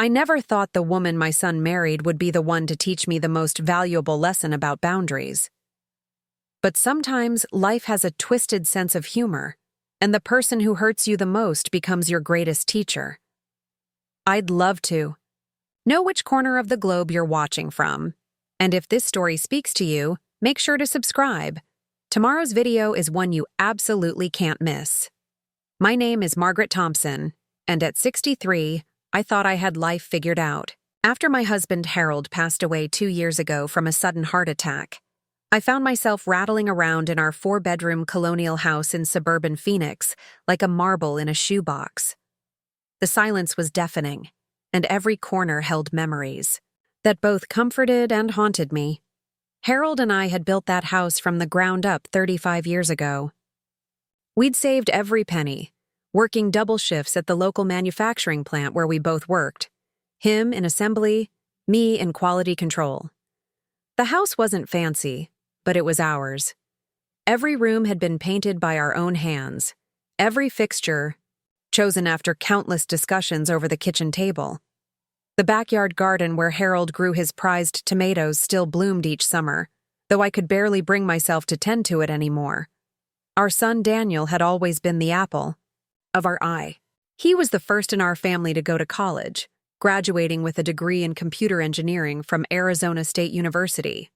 I never thought the woman my son married would be the one to teach me the most valuable lesson about boundaries. But sometimes life has a twisted sense of humor, and the person who hurts you the most becomes your greatest teacher. I'd love to know which corner of the globe you're watching from, and if this story speaks to you, make sure to subscribe. Tomorrow's video is one you absolutely can't miss. My name is Margaret Thompson, and at 63, I thought I had life figured out. After my husband Harold passed away 2 years ago from a sudden heart attack, I found myself rattling around in our 4-bedroom colonial house in suburban Phoenix like a marble in a shoebox. The silence was deafening, and every corner held memories that both comforted and haunted me. Harold and I had built that house from the ground up 35 years ago. We'd saved every penny, working double shifts at the local manufacturing plant where we both worked, him in assembly, me in quality control. The house wasn't fancy, but it was ours. Every room had been painted by our own hands, every fixture chosen after countless discussions over the kitchen table. The backyard garden where Harold grew his prized tomatoes still bloomed each summer, though I could barely bring myself to tend to it anymore. Our son Daniel had always been the apple of our eye. He was the first in our family to go to college, graduating with a degree in computer engineering from Arizona State University.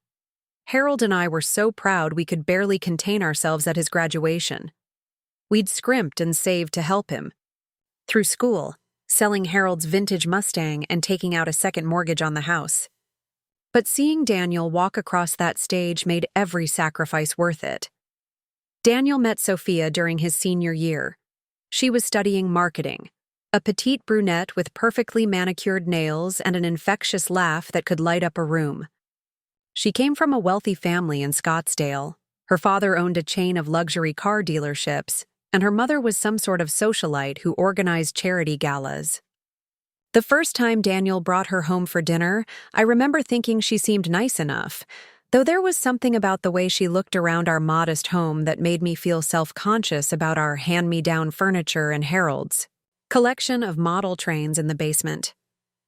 Harold and I were so proud we could barely contain ourselves at his graduation. We'd scrimped and saved to help him through school, selling Harold's vintage Mustang and taking out a second mortgage on the house. But seeing Daniel walk across that stage made every sacrifice worth it. Daniel met Sophia during his senior year. She was studying marketing, a petite brunette with perfectly manicured nails and an infectious laugh that could light up a room. She came from a wealthy family in Scottsdale. Her father owned a chain of luxury car dealerships, and her mother was some sort of socialite who organized charity galas. The first time Daniel brought her home for dinner, I remember thinking she seemed nice enough, though there was something about the way she looked around our modest home that made me feel self-conscious about our hand-me-down furniture and Harold's collection of model trains in the basement.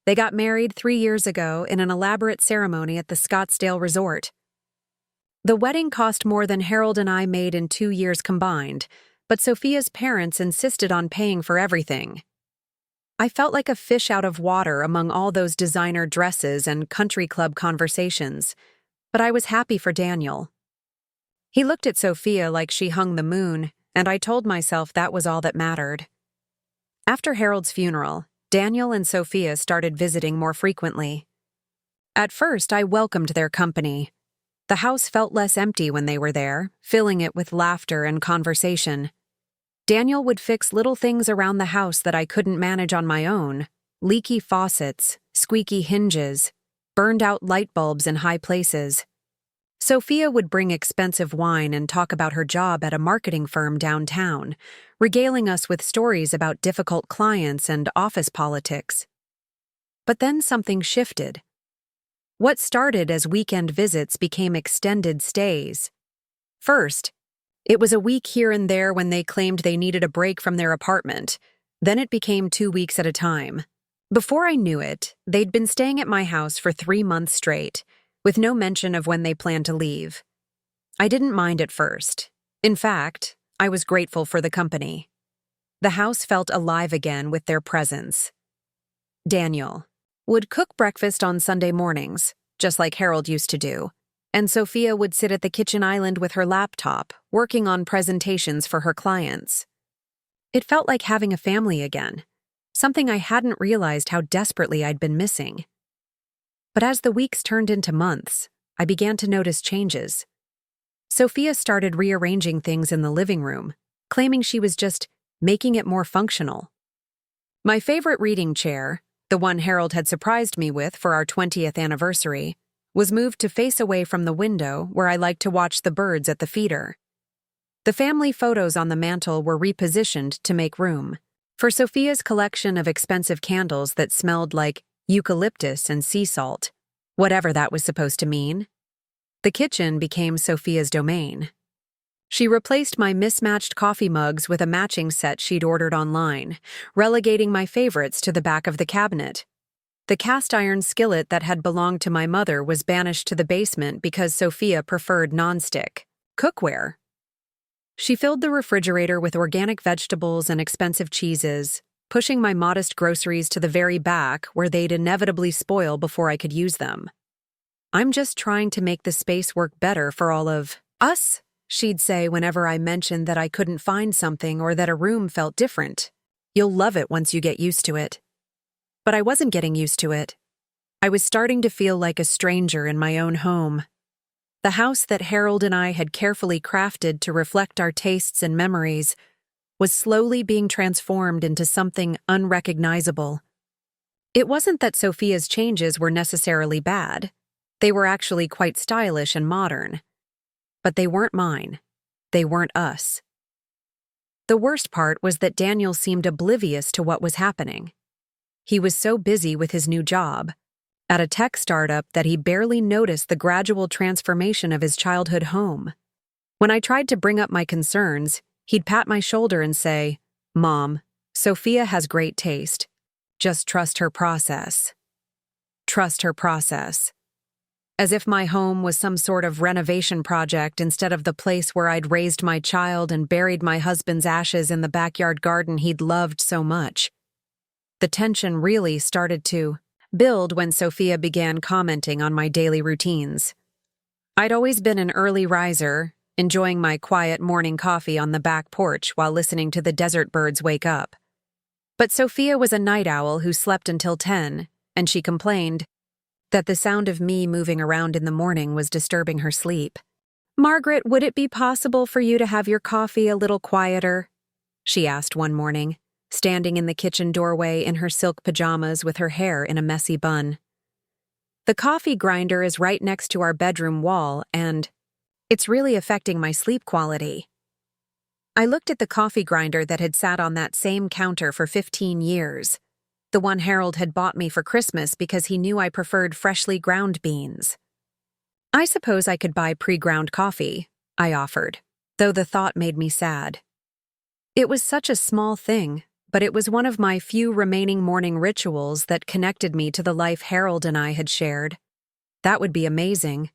They got married 3 years ago in an elaborate ceremony at the Scottsdale Resort. The wedding cost more than Harold and I made in 2 years combined, but Sophia's parents insisted on paying for everything. I felt like a fish out of water among all those designer dresses and country club conversations, but I was happy for Daniel. He looked at Sophia like she hung the moon, and I told myself that was all that mattered. After Harold's funeral, Daniel and Sophia started visiting more frequently. At first, I welcomed their company. The house felt less empty when they were there, filling it with laughter and conversation. Daniel would fix little things around the house that I couldn't manage on my own: leaky faucets, squeaky hinges, burned-out light bulbs in high places. Sophia would bring expensive wine and talk about her job at a marketing firm downtown, regaling us with stories about difficult clients and office politics. But then something shifted. What started as weekend visits became extended stays. First, it was a week here and there when they claimed they needed a break from their apartment. Then it became 2 weeks at a time. Before I knew it, they'd been staying at my house for 3 months straight, with no mention of when they planned to leave. I didn't mind at first. In fact, I was grateful for the company. The house felt alive again with their presence. Daniel would cook breakfast on Sunday mornings, just like Harold used to do, and Sophia would sit at the kitchen island with her laptop, working on presentations for her clients. It felt like having a family again, something I hadn't realized how desperately I'd been missing. But as the weeks turned into months, I began to notice changes. Sophia started rearranging things in the living room, claiming she was just making it more functional. My favorite reading chair, the one Harold had surprised me with for our 20th anniversary, was moved to face away from the window where I liked to watch the birds at the feeder. The family photos on the mantel were repositioned to make room for Sophia's collection of expensive candles that smelled like eucalyptus and sea salt, whatever that was supposed to mean. The kitchen became Sophia's domain. She replaced my mismatched coffee mugs with a matching set she'd ordered online, relegating my favorites to the back of the cabinet. The cast iron skillet that had belonged to my mother was banished to the basement because Sophia preferred nonstick cookware. She filled the refrigerator with organic vegetables and expensive cheeses, pushing my modest groceries to the very back where they'd inevitably spoil before I could use them. "I'm just trying to make the space work better for all of us," she'd say whenever I mentioned that I couldn't find something or that a room felt different. "You'll love it once you get used to it." But I wasn't getting used to it. I was starting to feel like a stranger in my own home. The house that Harold and I had carefully crafted to reflect our tastes and memories was slowly being transformed into something unrecognizable. It wasn't that Sophia's changes were necessarily bad. They were actually quite stylish and modern. But they weren't mine. They weren't us. The worst part was that Daniel seemed oblivious to what was happening. He was so busy with his new job, at a tech startup, that he barely noticed the gradual transformation of his childhood home. When I tried to bring up my concerns, he'd pat my shoulder and say, "Mom, Sophia has great taste. Just trust her process." Trust her process. As if my home was some sort of renovation project instead of the place where I'd raised my child and buried my husband's ashes in the backyard garden he'd loved so much. The tension really started to build when Sophia began commenting on my daily routines. I'd always been an early riser, enjoying my quiet morning coffee on the back porch while listening to the desert birds wake up. But Sophia was a night owl who slept until 10, and she complained that the sound of me moving around in the morning was disturbing her sleep. "Margaret, would it be possible for you to have your coffee a little quieter?" she asked one morning, standing in the kitchen doorway in her silk pajamas with her hair in a messy bun. "The coffee grinder is right next to our bedroom wall, and it's really affecting my sleep quality." I looked at the coffee grinder that had sat on that same counter for 15 years, the one Harold had bought me for Christmas because he knew I preferred freshly ground beans. "I suppose I could buy pre-ground coffee," I offered, though the thought made me sad. It was such a small thing, but it was one of my few remaining morning rituals that connected me to the life Harold and I had shared. "That would be amazing,"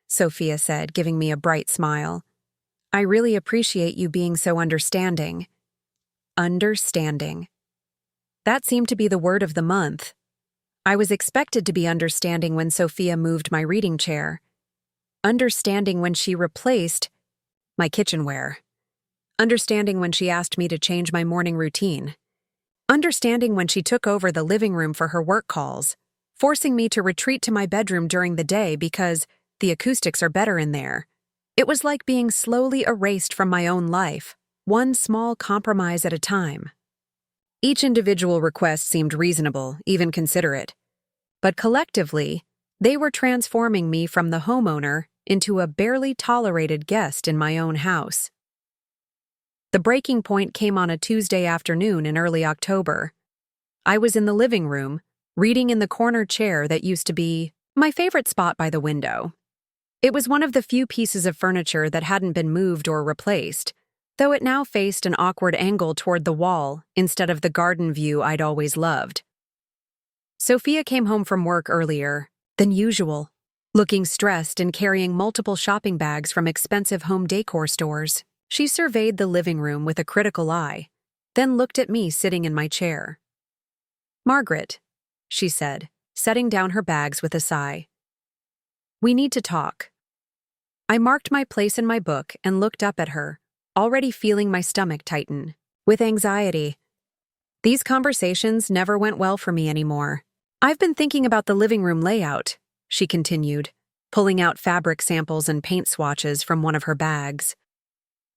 Sophia said, giving me a bright smile. "I really appreciate you being so understanding." Understanding. That seemed to be the word of the month. I was expected to be understanding when Sophia moved my reading chair. Understanding when she replaced my kitchenware. Understanding when she asked me to change my morning routine. Understanding when she took over the living room for her work calls, forcing me to retreat to my bedroom during the day because the acoustics are better in there. It was like being slowly erased from my own life, one small compromise at a time. Each individual request seemed reasonable, even considerate. But collectively, they were transforming me from the homeowner into a barely tolerated guest in my own house. The breaking point came on a Tuesday afternoon in early October. I was in the living room, reading in the corner chair that used to be my favorite spot by the window. It was one of the few pieces of furniture that hadn't been moved or replaced, though it now faced an awkward angle toward the wall instead of the garden view I'd always loved. Sophia came home from work earlier than usual, looking stressed and carrying multiple shopping bags from expensive home decor stores. She surveyed the living room with a critical eye, then looked at me sitting in my chair. "Margaret," she said, setting down her bags with a sigh. "We need to talk." I marked my place in my book and looked up at her, already feeling my stomach tighten with anxiety. These conversations never went well for me anymore. "I've been thinking about the living room layout," she continued, pulling out fabric samples and paint swatches from one of her bags.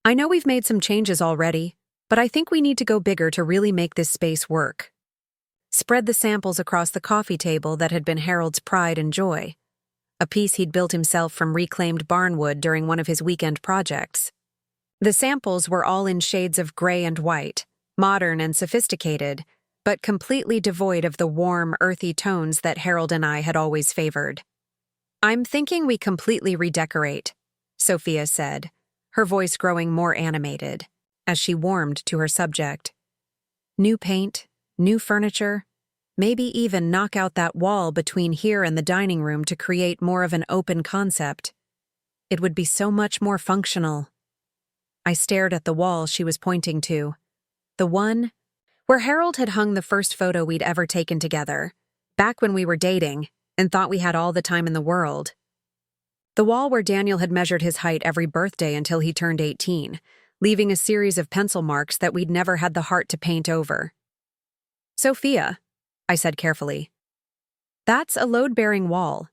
"I know we've made some changes already, but I think we need to go bigger to really make this space work." Spread the samples across the coffee table that had been Harold's pride and joy, a piece he'd built himself from reclaimed barnwood during one of his weekend projects. The samples were all in shades of gray and white, modern and sophisticated, but completely devoid of the warm, earthy tones that Harold and I had always favored. "I'm thinking we completely redecorate," Sophia said, her voice growing more animated as she warmed to her subject. "New paint, new furniture, Maybe even knock out that wall between here and the dining room to create more of an open concept. It would be so much more functional. I stared at the wall she was pointing to. The one where Harold had hung the first photo we'd ever taken together, back when we were dating, and thought we had all the time in the world. The wall where Daniel had measured his height every birthday until he turned 18, leaving a series of pencil marks that we'd never had the heart to paint over. "Sophia," I said carefully, "that's a load-bearing wall.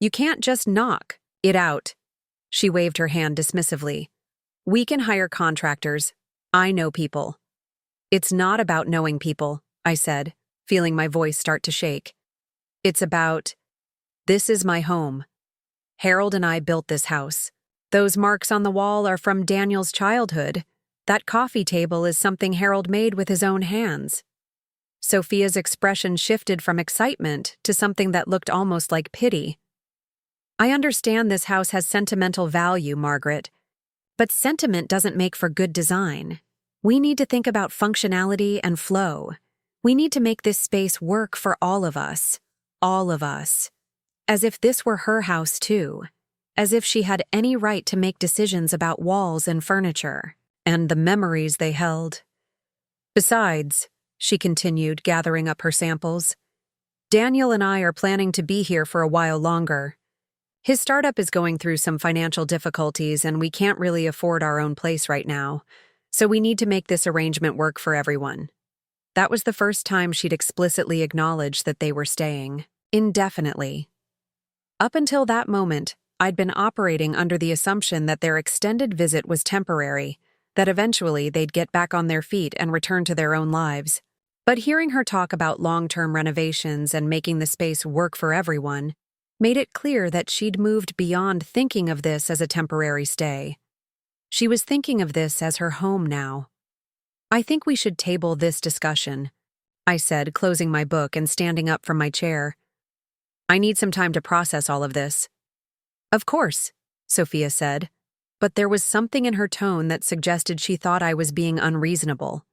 You can't just knock it out." She waved her hand dismissively. "We can hire contractors. I know people." "It's not about knowing people," I said, feeling my voice start to shake. "It's about, this is my home. Harold and I built this house. Those marks on the wall are from Daniel's childhood. That coffee table is something Harold made with his own hands." Sophia's expression shifted from excitement to something that looked almost like pity. "I understand this house has sentimental value, Margaret, but sentiment doesn't make for good design. We need to think about functionality and flow. We need to make this space work for all of us. All of us. As if this were her house too. As if she had any right to make decisions about walls and furniture, and the memories they held. Besides," she continued, gathering up her samples, "Daniel and I are planning to be here for a while longer. His startup is going through some financial difficulties and we can't really afford our own place right now, so we need to make this arrangement work for everyone." That was the first time she'd explicitly acknowledged that they were staying, indefinitely. Up until that moment, I'd been operating under the assumption that their extended visit was temporary, that eventually they'd get back on their feet and return to their own lives. But hearing her talk about long-term renovations and making the space work for everyone made it clear that she'd moved beyond thinking of this as a temporary stay. She was thinking of this as her home now. "I think we should table this discussion," I said, closing my book and standing up from my chair. "I need some time to process all of this." "Of course," Sophia said, but there was something in her tone that suggested she thought I was being unreasonable.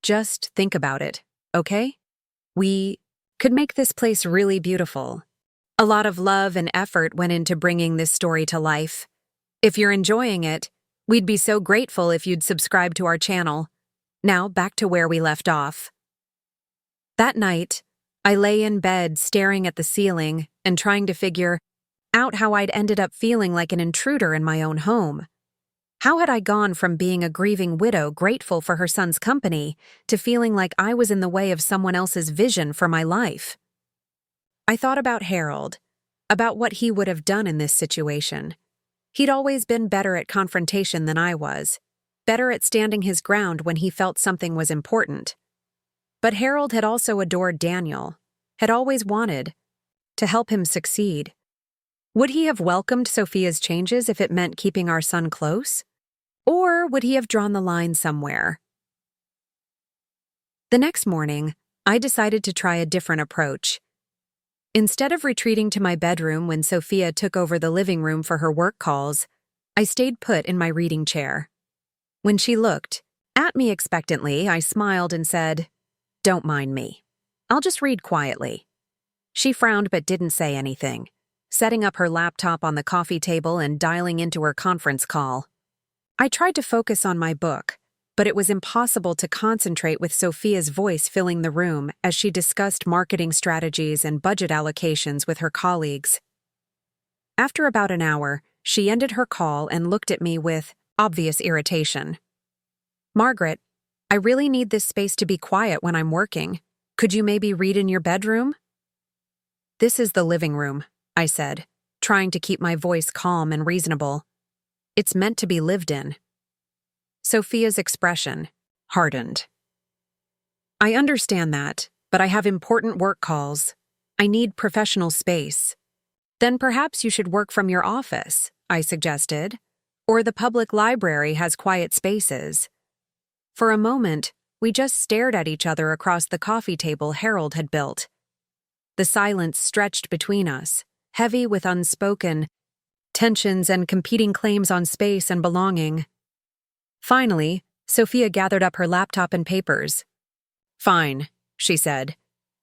"Just think about it, okay? We could make this place really beautiful. A lot of love and effort went into bringing this story to life. If you're enjoying it, we'd be so grateful if you'd subscribe to our channel. Now back to where we left off." That night, I lay in bed staring at the ceiling and trying to figure out how I'd ended up feeling like an intruder in my own home. How had I gone from being a grieving widow grateful for her son's company to feeling like I was in the way of someone else's vision for my life? I thought about Harold, about what he would have done in this situation. He'd always been better at confrontation than I was, better at standing his ground when he felt something was important. But Harold had also adored Daniel, had always wanted to help him succeed. Would he have welcomed Sophia's changes if it meant keeping our son close? Or would he have drawn the line somewhere? The next morning, I decided to try a different approach. Instead of retreating to my bedroom when Sophia took over the living room for her work calls, I stayed put in my reading chair. When she looked at me expectantly, I smiled and said, "Don't mind me. I'll just read quietly." She frowned but didn't say anything, setting up her laptop on the coffee table and dialing into her conference call. I tried to focus on my book, but it was impossible to concentrate with Sophia's voice filling the room as she discussed marketing strategies and budget allocations with her colleagues. After about an hour, she ended her call and looked at me with obvious irritation. "Margaret, I really need this space to be quiet when I'm working. Could you maybe read in your bedroom?" "This is the living room," I said, trying to keep my voice calm and reasonable. "It's meant to be lived in." Sophia's expression hardened. "I understand that, but I have important work calls. I need professional space." "Then perhaps you should work from your office," I suggested. "Or the public library has quiet spaces." For a moment, we just stared at each other across the coffee table Harold had built. The silence stretched between us, heavy with unspoken tensions and competing claims on space and belonging. Finally, Sophia gathered up her laptop and papers. "Fine," she said.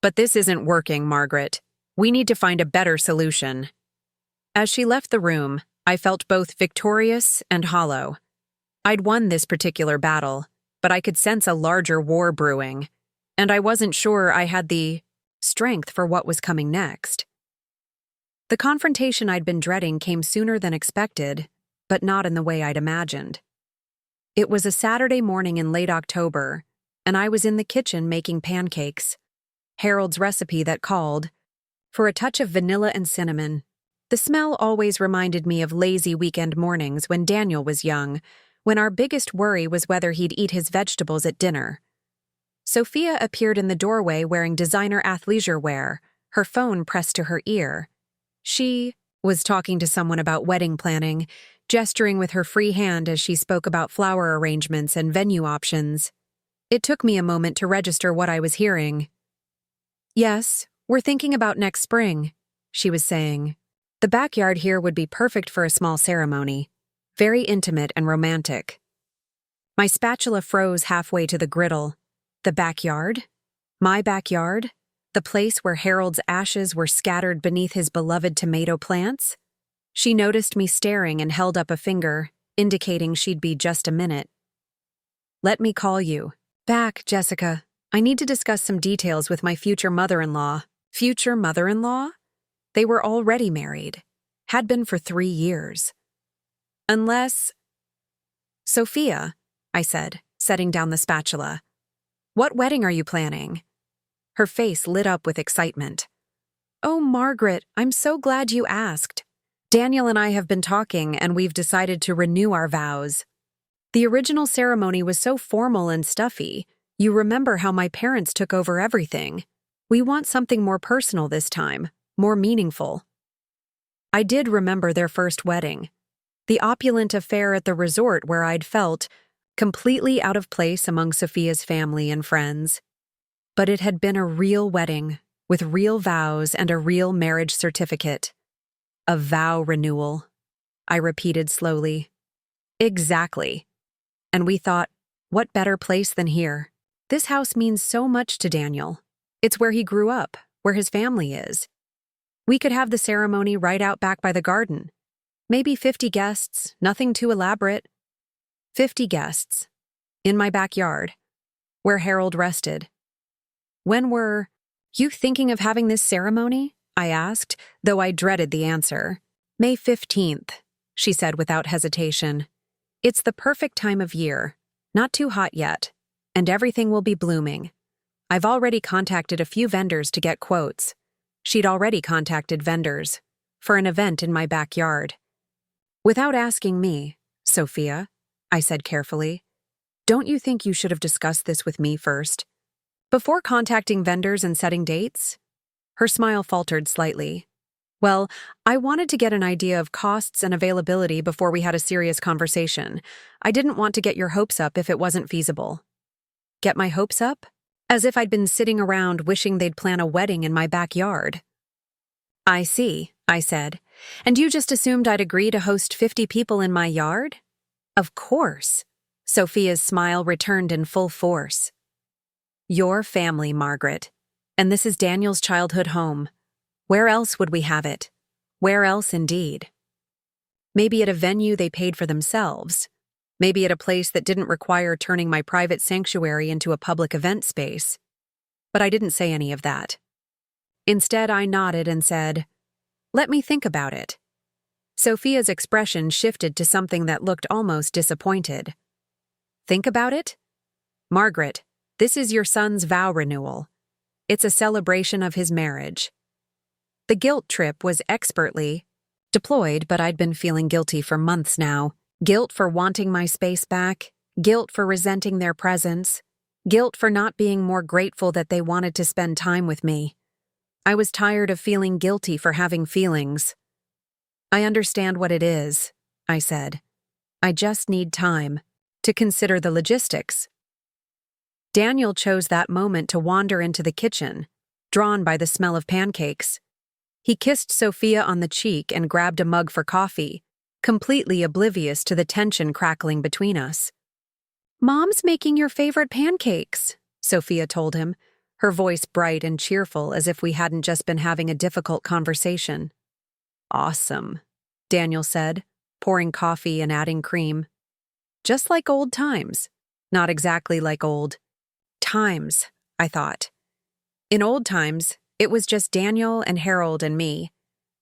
But this isn't working, Margaret. We need to find a better solution. As she left the room, I felt both victorious and hollow. I'd won this particular battle, but I could sense a larger war brewing, and I wasn't sure I had the strength for what was coming next. The confrontation I'd been dreading came sooner than expected, but not in the way I'd imagined. It was a Saturday morning in late October, and I was in the kitchen making pancakes. Harold's recipe that called for a touch of vanilla and cinnamon. The smell always reminded me of lazy weekend mornings when Daniel was young, when our biggest worry was whether he'd eat his vegetables at dinner. Sophia appeared in the doorway wearing designer athleisure wear, her phone pressed to her ear. She was talking to someone about wedding planning, gesturing with her free hand as she spoke about flower arrangements and venue options. It took me a moment to register what I was hearing. "Yes, we're thinking about next spring," she was saying. "The backyard here would be perfect for a small ceremony. Very intimate and romantic." My spatula froze halfway to the griddle. The backyard? My backyard? The place where Harold's ashes were scattered beneath his beloved tomato plants? She noticed me staring and held up a finger, indicating she'd be just a minute. "Let me call you." "Back, Jessica. I need to discuss some details with my future mother-in-law." Future mother-in-law? They were already married. Had been for 3 years. "Unless—" "Sophia," I said, setting down the spatula. "What wedding are you planning?" Her face lit up with excitement. "Oh, Margaret, I'm so glad you asked. Daniel and I have been talking, and we've decided to renew our vows. The original ceremony was so formal and stuffy. You remember how my parents took over everything. We want something more personal this time, more meaningful." I did remember their first wedding. The opulent affair at the resort where I'd felt completely out of place among Sophia's family and friends. But it had been a real wedding, with real vows and a real marriage certificate. A vow renewal, I repeated slowly. Exactly. And we thought, what better place than here? This house means so much to Daniel. It's where he grew up, where his family is. We could have the ceremony right out back by the garden. Maybe 50 guests, nothing too elaborate. 50 guests. In my backyard, where Harold rested. "When were you thinking of having this ceremony?" I asked, though I dreaded the answer. "May 15th, she said without hesitation. "It's the perfect time of year, not too hot yet, and everything will be blooming. I've already contacted a few vendors to get quotes." She'd already contacted vendors for an event in my backyard. "Without asking me, Sophia," I said carefully, "don't you think you should have discussed this with me first? Before contacting vendors and setting dates?" Her smile faltered slightly. "Well, I wanted to get an idea of costs and availability before we had a serious conversation. I didn't want to get your hopes up if it wasn't feasible." Get my hopes up? As if I'd been sitting around wishing they'd plan a wedding in my backyard. "I see," I said. "And you just assumed I'd agree to host 50 people in my yard?" "Of course." Sophia's smile returned in full force. "Your family, Margaret. And this is Daniel's childhood home. Where else would we have it? Where else, indeed? Maybe at a venue they paid for themselves. Maybe at a place that didn't require turning my private sanctuary into a public event space. But I didn't say any of that. Instead, I nodded and said, "Let me think about it." Sophia's expression shifted to something that looked almost disappointed. "Think about it? Margaret, this is your son's vow renewal. It's a celebration of his marriage." The guilt trip was expertly deployed, but I'd been feeling guilty for months now. Guilt for wanting my space back, guilt for resenting their presence, guilt for not being more grateful that they wanted to spend time with me. I was tired of feeling guilty for having feelings. "I understand what it is," I said. "I just need time to consider the logistics." Daniel chose that moment to wander into the kitchen, drawn by the smell of pancakes. He kissed Sophia on the cheek and grabbed a mug for coffee, completely oblivious to the tension crackling between us. "Mom's making your favorite pancakes," Sophia told him, her voice bright and cheerful as if we hadn't just been having a difficult conversation. "Awesome," Daniel said, pouring coffee and adding cream. "Just like old times." Not exactly like old times, I thought. In old times, it was just Daniel and Harold and me,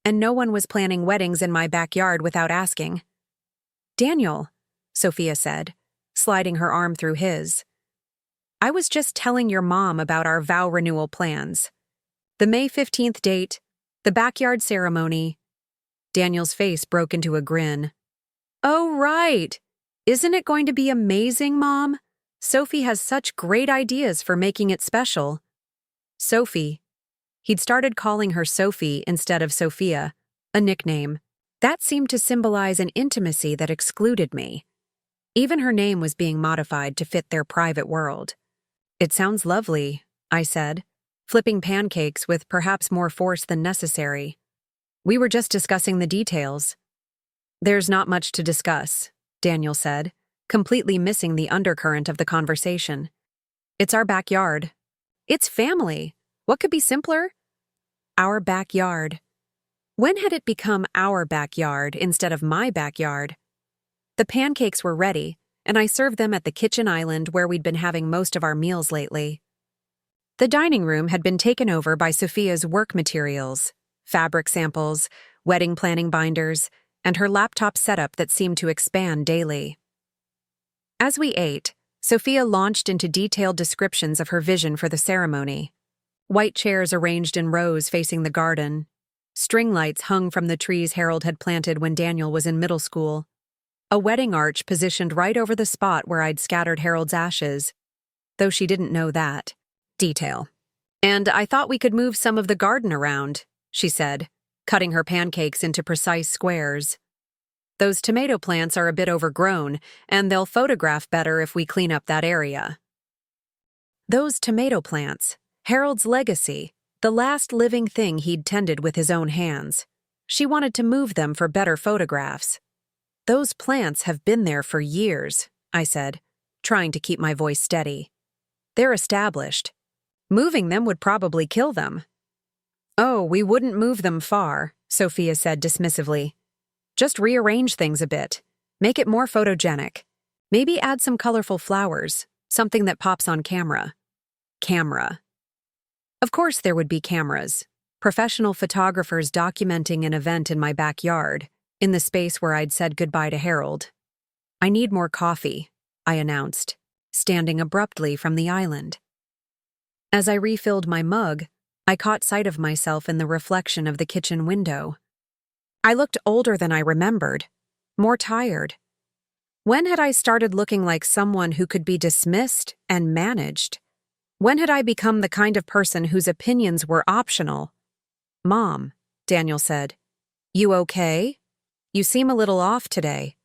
and no one was planning weddings in my backyard without asking. "Daniel," Sophia said, sliding her arm through his. "I was just telling your mom about our vow renewal plans. The May 15th date, the backyard ceremony." Daniel's face broke into a grin. "Oh, right. Isn't it going to be amazing, Mom? Sophie has such great ideas for making it special." Sophie. He'd started calling her Sophie instead of Sophia, a nickname. That seemed to symbolize an intimacy that excluded me. Even her name was being modified to fit their private world. "It sounds lovely," I said, flipping pancakes with perhaps more force than necessary. "We were just discussing the details." "There's not much to discuss," Daniel said, completely missing the undercurrent of the conversation. "It's our backyard. It's family. What could be simpler?" Our backyard. When had it become our backyard instead of my backyard? The pancakes were ready, and I served them at the kitchen island where we'd been having most of our meals lately. The dining room had been taken over by Sophia's work materials, fabric samples, wedding planning binders, and her laptop setup that seemed to expand daily. As we ate, Sophia launched into detailed descriptions of her vision for the ceremony. White chairs arranged in rows facing the garden. String lights hung from the trees Harold had planted when Daniel was in middle school. A wedding arch positioned right over the spot where I'd scattered Harold's ashes, though she didn't know that detail. "And I thought we could move some of the garden around," she said, cutting her pancakes into precise squares. "Those tomato plants are a bit overgrown, and they'll photograph better if we clean up that area." Those tomato plants, Harold's legacy, the last living thing he'd tended with his own hands. She wanted to move them for better photographs. "Those plants have been there for years," I said, trying to keep my voice steady. "They're established. Moving them would probably kill them." "Oh, we wouldn't move them far," Sophia said dismissively. "Just rearrange things a bit. Make it more photogenic. Maybe add some colorful flowers, something that pops on camera." Camera. Of course there would be cameras. Professional photographers documenting an event in my backyard, in the space where I'd said goodbye to Harold. "I need more coffee," I announced, standing abruptly from the island. As I refilled my mug, I caught sight of myself in the reflection of the kitchen window. I looked older than I remembered, more tired. When had I started looking like someone who could be dismissed and managed? When had I become the kind of person whose opinions were optional? "Mom," Daniel said, "you okay? You seem a little off today."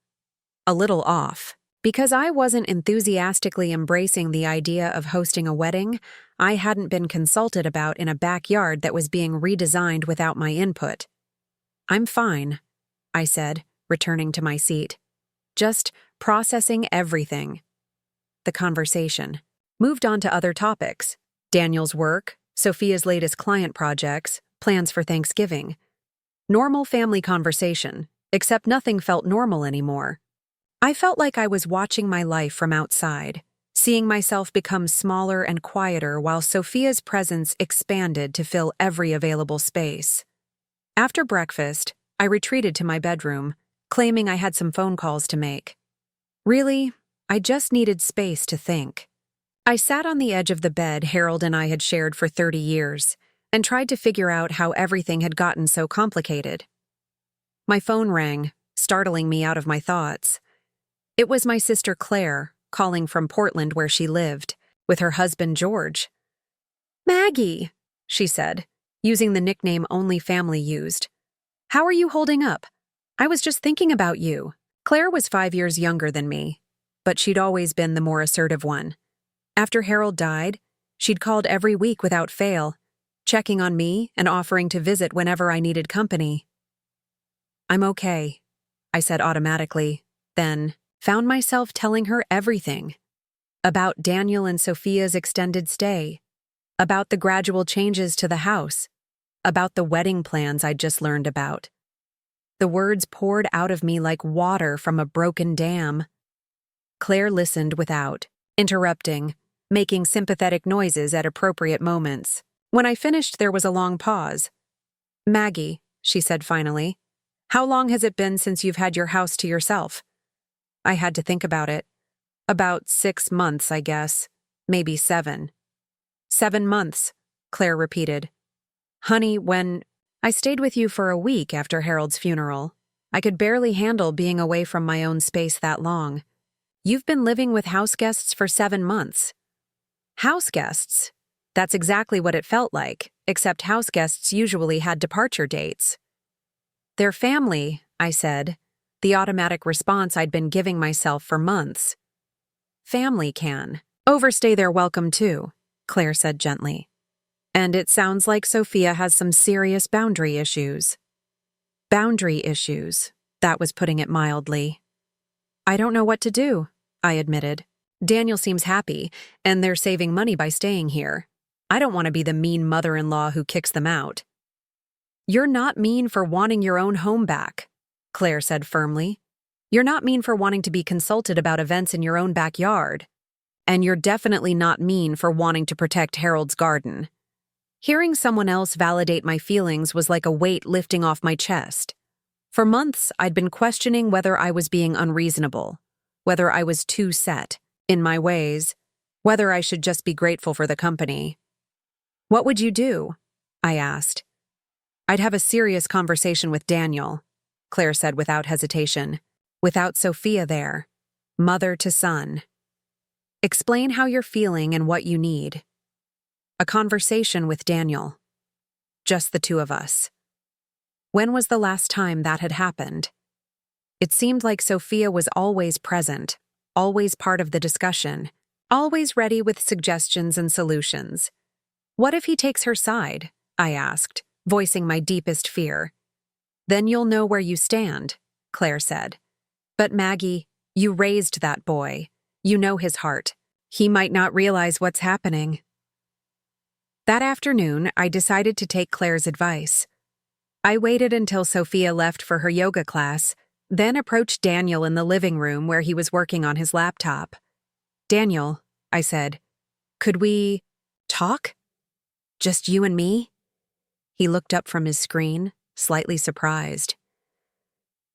A little off. Because I wasn't enthusiastically embracing the idea of hosting a wedding I hadn't been consulted about in a backyard that was being redesigned without my input. "I'm fine," I said, returning to my seat. "Just processing everything." The conversation moved on to other topics. Daniel's work, Sophia's latest client projects, plans for Thanksgiving. Normal family conversation, except nothing felt normal anymore. I felt like I was watching my life from outside, seeing myself become smaller and quieter while Sophia's presence expanded to fill every available space. After breakfast, I retreated to my bedroom, claiming I had some phone calls to make. Really, I just needed space to think. I sat on the edge of the bed Harold and I had shared for 30 years and tried to figure out how everything had gotten so complicated. My phone rang, startling me out of my thoughts. It was my sister Claire, calling from Portland where she lived, with her husband George. "Maggie," she said, using the nickname only family used. "How are you holding up? I was just thinking about you." Claire was 5 years younger than me, but she'd always been the more assertive one. After Harold died, she'd called every week without fail, checking on me and offering to visit whenever I needed company. "I'm okay," I said automatically, then found myself telling her everything. About Daniel and Sophia's extended stay, about the gradual changes to the house, about the wedding plans I'd just learned about. The words poured out of me like water from a broken dam. Claire listened without interrupting, making sympathetic noises at appropriate moments. When I finished, there was a long pause. "Maggie," she said finally, "how long has it been since you've had your house to yourself?" I had to think about it. "About 6 months, I guess. Maybe 7. 7 months, Claire repeated. "Honey, when I stayed with you for a week after Harold's funeral, I could barely handle being away from my own space that long. You've been living with house guests for 7 months. House guests? That's exactly what it felt like, except house guests usually had departure dates." "They're family," I said, the automatic response I'd been giving myself for months. "Family can overstay their welcome too," Claire said gently. "And it sounds like Sophia has some serious boundary issues." Boundary issues, that was putting it mildly. "I don't know what to do," I admitted. "Daniel seems happy, and they're saving money by staying here. I don't want to be the mean mother-in-law who kicks them out." "You're not mean for wanting your own home back," Claire said firmly. "You're not mean for wanting to be consulted about events in your own backyard. And you're definitely not mean for wanting to protect Harold's garden." Hearing someone else validate my feelings was like a weight lifting off my chest. For months, I'd been questioning whether I was being unreasonable, whether I was too set in my ways, whether I should just be grateful for the company. "What would you do?" I asked. "I'd have a serious conversation with Daniel," Claire said without hesitation. "Without Sophia there, mother to son. Explain how you're feeling and what you need. A conversation with Daniel. Just the two of us." When was the last time that had happened? It seemed like Sophia was always present, always part of the discussion, always ready with suggestions and solutions. "What if he takes her side?" I asked, voicing my deepest fear. "Then you'll know where you stand," Claire said. "But Maggie, you raised that boy. You know his heart. He might not realize what's happening." That afternoon, I decided to take Claire's advice. I waited until Sophia left for her yoga class, then approached Daniel in the living room where he was working on his laptop. "Daniel," I said, "could we talk? Just you and me?" He looked up from his screen, slightly surprised.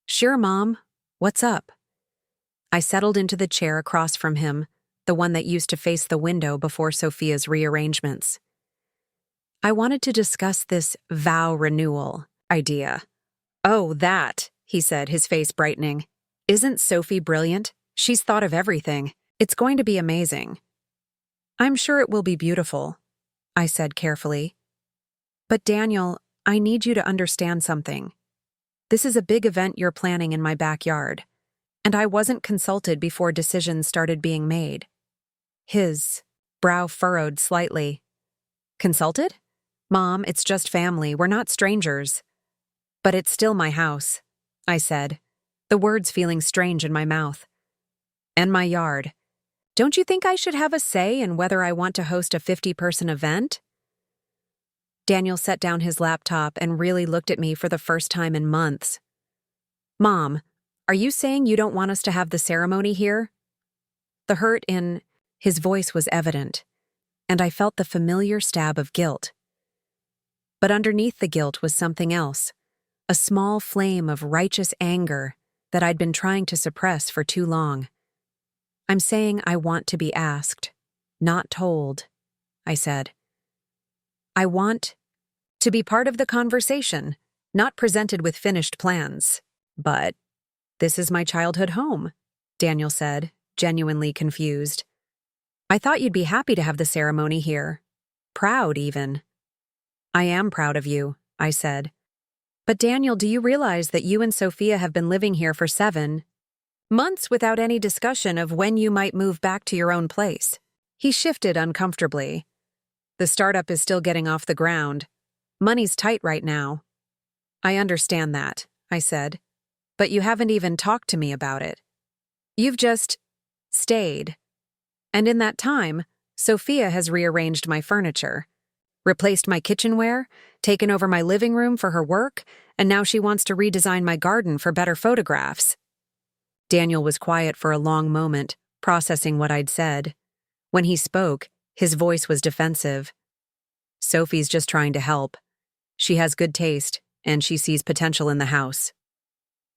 "Sure, Mom. What's up?" I settled into the chair across from him, the one that used to face the window before Sophia's rearrangements. "I wanted to discuss this vow renewal idea." "Oh, that," he said, his face brightening. "Isn't Sophie brilliant? She's thought of everything. It's going to be amazing." "I'm sure it will be beautiful," I said carefully. "But Daniel, I need you to understand something. This is a big event you're planning in my backyard, and I wasn't consulted before decisions started being made." His brow furrowed slightly. "Consulted? Mom, it's just family. We're not strangers." "But it's still my house," I said, the words feeling strange in my mouth. "And my yard. Don't you think I should have a say in whether I want to host a 50-person event?" Daniel set down his laptop and really looked at me for the first time in months. "Mom, are you saying you don't want us to have the ceremony here?" The hurt in his voice was evident, and I felt the familiar stab of guilt. But underneath the guilt was something else, a small flame of righteous anger that I'd been trying to suppress for too long. "I'm saying I want to be asked, not told," I said. "I want to be part of the conversation, not presented with finished plans." "But this is my childhood home," Daniel said, genuinely confused. "I thought you'd be happy to have the ceremony here. Proud, even." "I am proud of you," I said. "But Daniel, do you realize that you and Sophia have been living here for 7 months without any discussion of when you might move back to your own place?" He shifted uncomfortably. "The startup is still getting off the ground. Money's tight right now." "I understand that," I said. "But you haven't even talked to me about it. You've just stayed. And in that time, Sophia has rearranged my furniture, replaced my kitchenware, taken over my living room for her work, and now she wants to redesign my garden for better photographs. Daniel was quiet for a long moment, processing what I'd said. When he spoke, his voice was defensive. Sophie's just trying to help. She has good taste, and she sees potential in the house.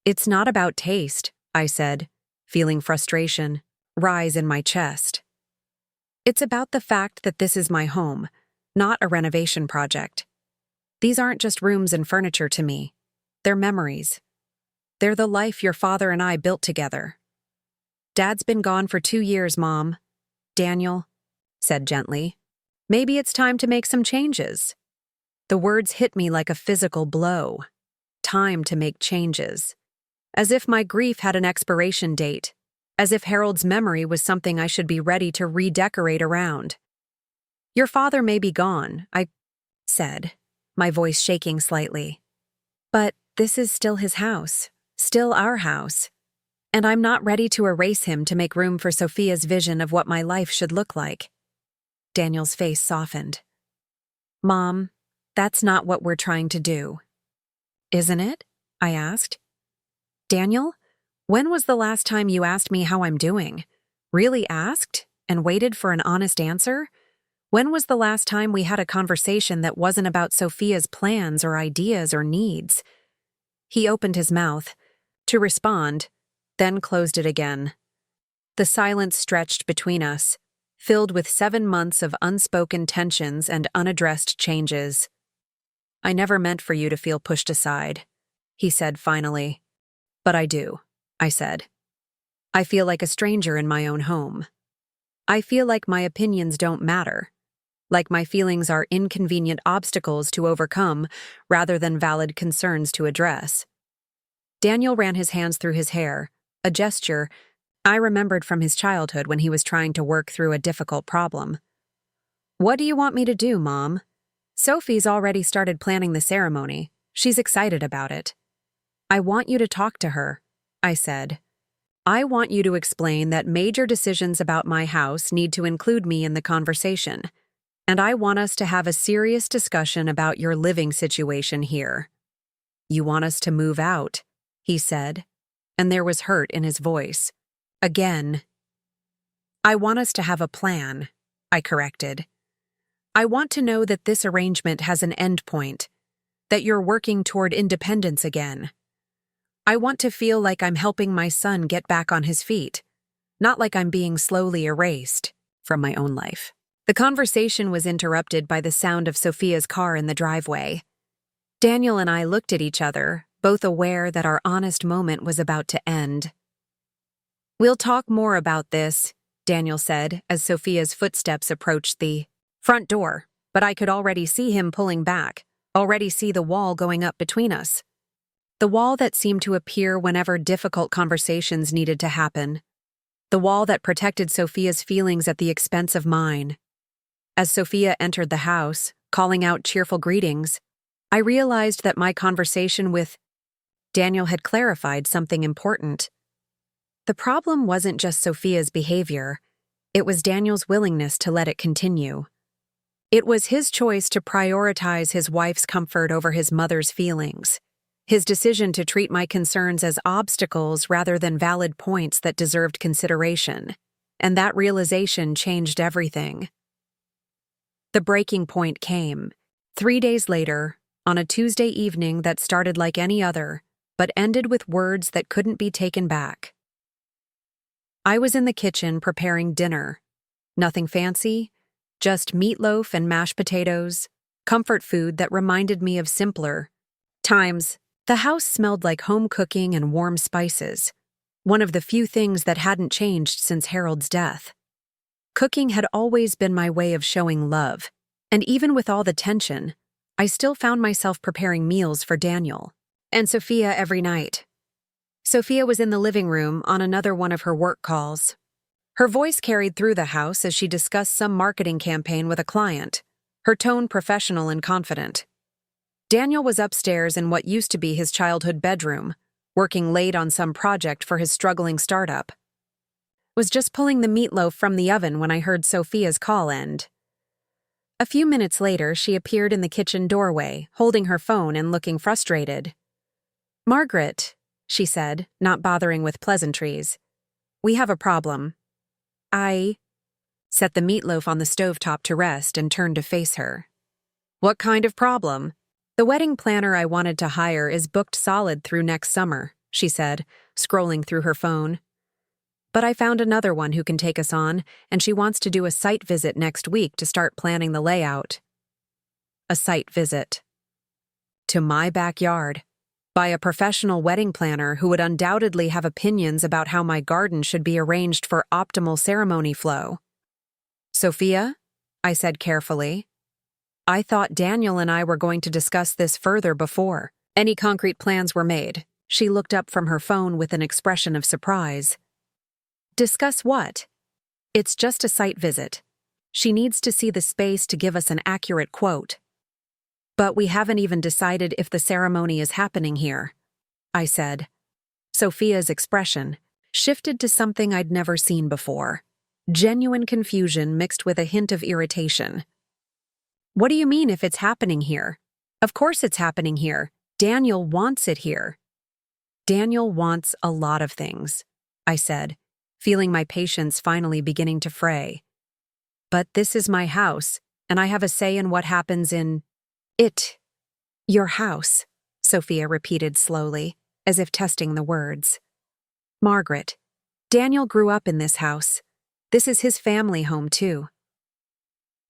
It's not about taste, I said, feeling frustration rise in my chest. It's about the fact that this is my home, not a renovation project. These aren't just rooms and furniture to me. They're memories. They're the life your father and I built together. Dad's been gone for 2 years, Mom. Daniel said gently, maybe it's time to make some changes. The words hit me like a physical blow. Time to make changes. As if my grief had an expiration date. As if Harold's memory was something I should be ready to redecorate around. Your father may be gone, I said, my voice shaking slightly. But this is still his house, still our house. And I'm not ready to erase him to make room for Sophia's vision of what my life should look like. Daniel's face softened. Mom, that's not what we're trying to do. Isn't it? I asked. Daniel, when was the last time you asked me how I'm doing? Really asked and waited for an honest answer? When was the last time we had a conversation that wasn't about Sophia's plans or ideas or needs? He opened his mouth to respond, then closed it again. The silence stretched between us, filled with 7 months of unspoken tensions and unaddressed changes. I never meant for you to feel pushed aside, he said finally. But I do, I said. I feel like a stranger in my own home. I feel like my opinions don't matter, like my feelings are inconvenient obstacles to overcome rather than valid concerns to address. Daniel ran his hands through his hair, a gesture I remembered from his childhood when he was trying to work through a difficult problem. What do you want me to do, Mom? Sophie's already started planning the ceremony. She's excited about it. I want you to talk to her, I said. I want you to explain that major decisions about my house need to include me in the conversation, and I want us to have a serious discussion about your living situation here. You want us to move out, he said, and there was hurt in his voice. Again. I want us to have a plan, I corrected. I want to know that this arrangement has an end point, that you're working toward independence again. I want to feel like I'm helping my son get back on his feet, not like I'm being slowly erased from my own life. The conversation was interrupted by the sound of Sophia's car in the driveway. Daniel and I looked at each other, both aware that our honest moment was about to end. We'll talk more about this, Daniel said as Sophia's footsteps approached the front door, but I could already see him pulling back, already see the wall going up between us. The wall that seemed to appear whenever difficult conversations needed to happen. The wall that protected Sophia's feelings at the expense of mine. As Sophia entered the house, calling out cheerful greetings, I realized that my conversation with Daniel had clarified something important. The problem wasn't just Sophia's behavior, it was Daniel's willingness to let it continue. It was his choice to prioritize his wife's comfort over his mother's feelings, his decision to treat my concerns as obstacles rather than valid points that deserved consideration, and that realization changed everything. The breaking point came 3 days later, on a Tuesday evening that started like any other, but ended with words that couldn't be taken back. I was in the kitchen preparing dinner. Nothing fancy, just meatloaf and mashed potatoes, comfort food that reminded me of simpler times. The house smelled like home cooking and warm spices, one of the few things that hadn't changed since Harold's death. Cooking had always been my way of showing love, and even with all the tension, I still found myself preparing meals for Daniel and Sophia every night. Sophia was in the living room on another one of her work calls. Her voice carried through the house as she discussed some marketing campaign with a client, her tone professional and confident. Daniel was upstairs in what used to be his childhood bedroom, working late on some project for his struggling startup. Was just pulling the meatloaf from the oven when I heard Sophia's call end. A few minutes later, she appeared in the kitchen doorway, holding her phone and looking frustrated. "Margaret," she said, not bothering with pleasantries, "we have a problem." I set the meatloaf on the stovetop to rest and turned to face her. "What kind of problem?" "The wedding planner I wanted to hire is booked solid through next summer," she said, scrolling through her phone. "But I found another one who can take us on, and she wants to do a site visit next week to start planning the layout." A site visit. To my backyard. By a professional wedding planner who would undoubtedly have opinions about how my garden should be arranged for optimal ceremony flow. "Sophia," I said carefully, "I thought Daniel and I were going to discuss this further before any concrete plans were made." She looked up from her phone with an expression of surprise. "Discuss what?" "It's just a site visit. She needs to see the space to give us an accurate quote." "But we haven't even decided if the ceremony is happening here," I said. Sophia's expression shifted to something I'd never seen before. Genuine confusion mixed with a hint of irritation. "What do you mean if it's happening here?" "Of course it's happening here. Daniel wants it here." "Daniel wants a lot of things," I said, feeling my patience finally beginning to fray. "But this is my house, and I have a say in what happens in it." "Your house," Sophia repeated slowly, as if testing the words. "Margaret, Daniel grew up in this house. This is his family home, too."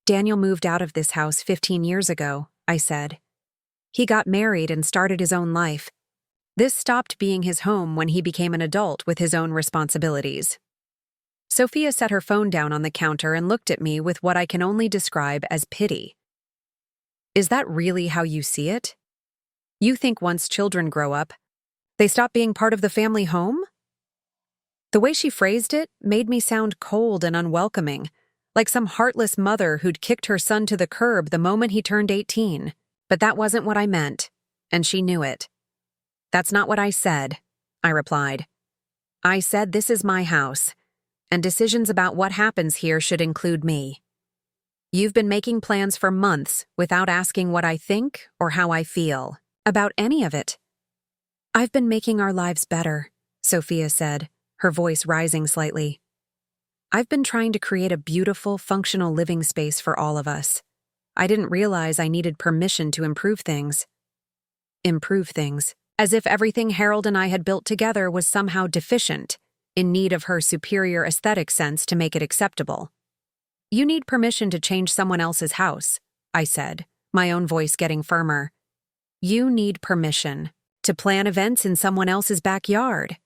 "Daniel moved out of this house 15 years ago," I said. "He got married and started his own life. This stopped being his home when he became an adult with his own responsibilities." Sophia set her phone down on the counter and looked at me with what I can only describe as pity. "Is that really how you see it? You think once children grow up, they stop being part of the family home?" The way she phrased it made me sound cold and unwelcoming, like some heartless mother who'd kicked her son to the curb the moment he turned 18. But that wasn't what I meant, and she knew it. "That's not what I said," I replied. "I said this is my house, and decisions about what happens here should include me. You've been making plans for months without asking what I think or how I feel about any of it." "I've been making our lives better," Sophia said, her voice rising slightly. "I've been trying to create a beautiful, functional living space for all of us. I didn't realize I needed permission to improve things." Improve things, as if everything Harold and I had built together was somehow deficient, in need of her superior aesthetic sense to make it acceptable. "You need permission to change someone else's house," I said, my own voice getting firmer. "You need permission to plan events in someone else's backyard.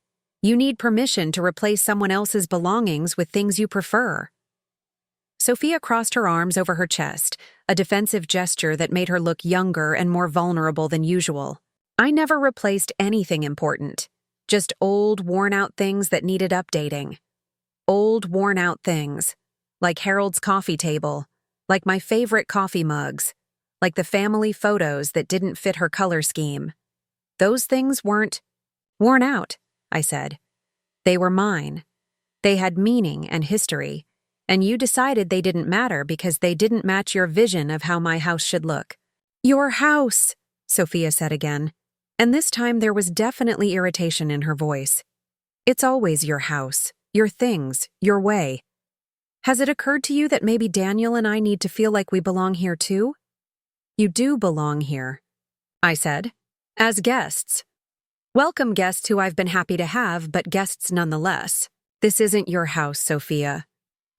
You need permission to replace someone else's belongings with things you prefer." Sophia crossed her arms over her chest, a defensive gesture that made her look younger and more vulnerable than usual. "I never replaced anything important, just old, worn-out things that needed updating. Old, worn-out things. Like Harold's coffee table, like my favorite coffee mugs, like the family photos that didn't fit her color scheme. Those things weren't worn out," I said. "They were mine. They had meaning and history, and you decided they didn't matter because they didn't match your vision of how my house should look." "Your house," Sophia said again, and this time there was definitely irritation in her voice. "It's always your house, your things, your way. Has it occurred to you that maybe Daniel and I need to feel like we belong here too?" "You do belong here," I said, "as guests. Welcome guests who I've been happy to have, but guests nonetheless. This isn't your house, Sophia.